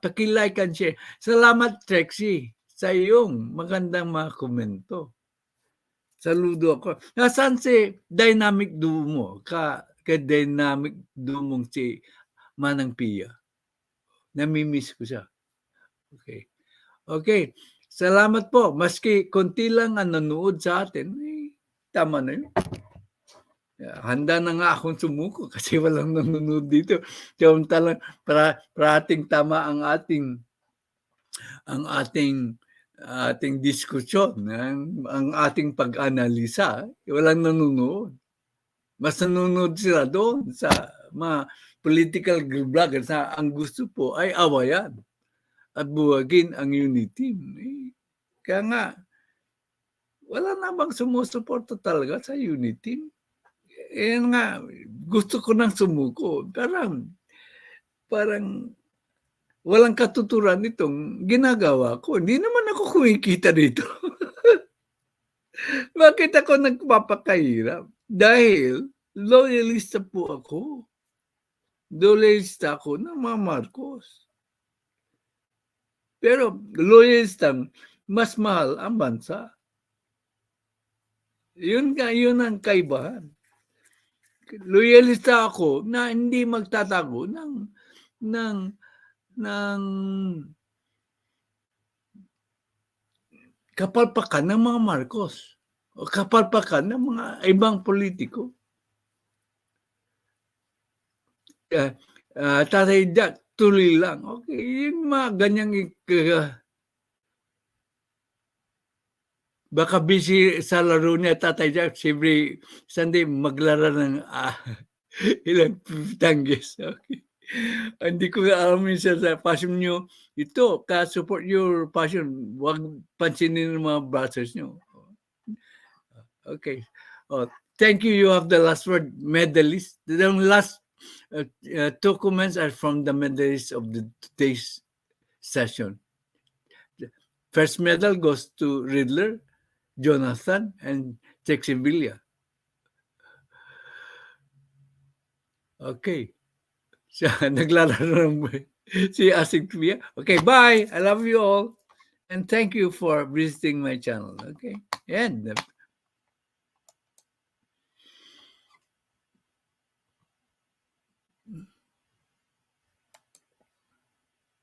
pakilike and share. Salamat, Trexie, sa iyong magandang mga komento. Saludo ako. Nasaan si dynamic duo mo? Ka-dynamic duo mong si Manang Pia. Namimiss ko siya. Okay. Okay. Salamat po. Maski konti lang ang nanood sa atin, tama na yun. Handa na nga akong sumuko kasi walang nanonood dito. Samantalang parating tama ang ating diskusyon, ang ating pag-analisa, walang nanonood. Mas nanonood sila doon sa mga political vloggers na ang gusto po ay awayan at buwagin ang unity. Kaya nga, wala namang sumusuporta talaga sa unity. Nga, gusto ko nang sumuko. Parang walang katuturan itong ginagawa ko. Hindi naman ako kumikita dito. Bakit ako nagpapakahirap? Dahil loyalista po ako. Loyalista ako ng mga Marcos. Pero loyalista, mas mahal ang bansa. Yun ang kaibahan. Loyalista ako na hindi magtatago ng kapalpakan ng mga Marcos o kapalpakan ng mga ibang politiko. Tatay Jack, tuloy lang. Okay, yung mga ganyang baka busy sa laro niya, Tatay Jack, every Sunday maglaro ng ilang tanggis. Okay. Hindi ko alam minsan sa passion nyo. Ito, support your passion. Huwag pansinin ng mga brothers nyo. Okay. Thank you. You have the last word, medalist. The last two comments are from the medalists of today's session. First medal goes to Riddler, Jonathan, and Texivilla. Okay. Naglalaro ng si Asik Pia. Okay, bye. I love you all. And thank you for visiting my channel. Okay. And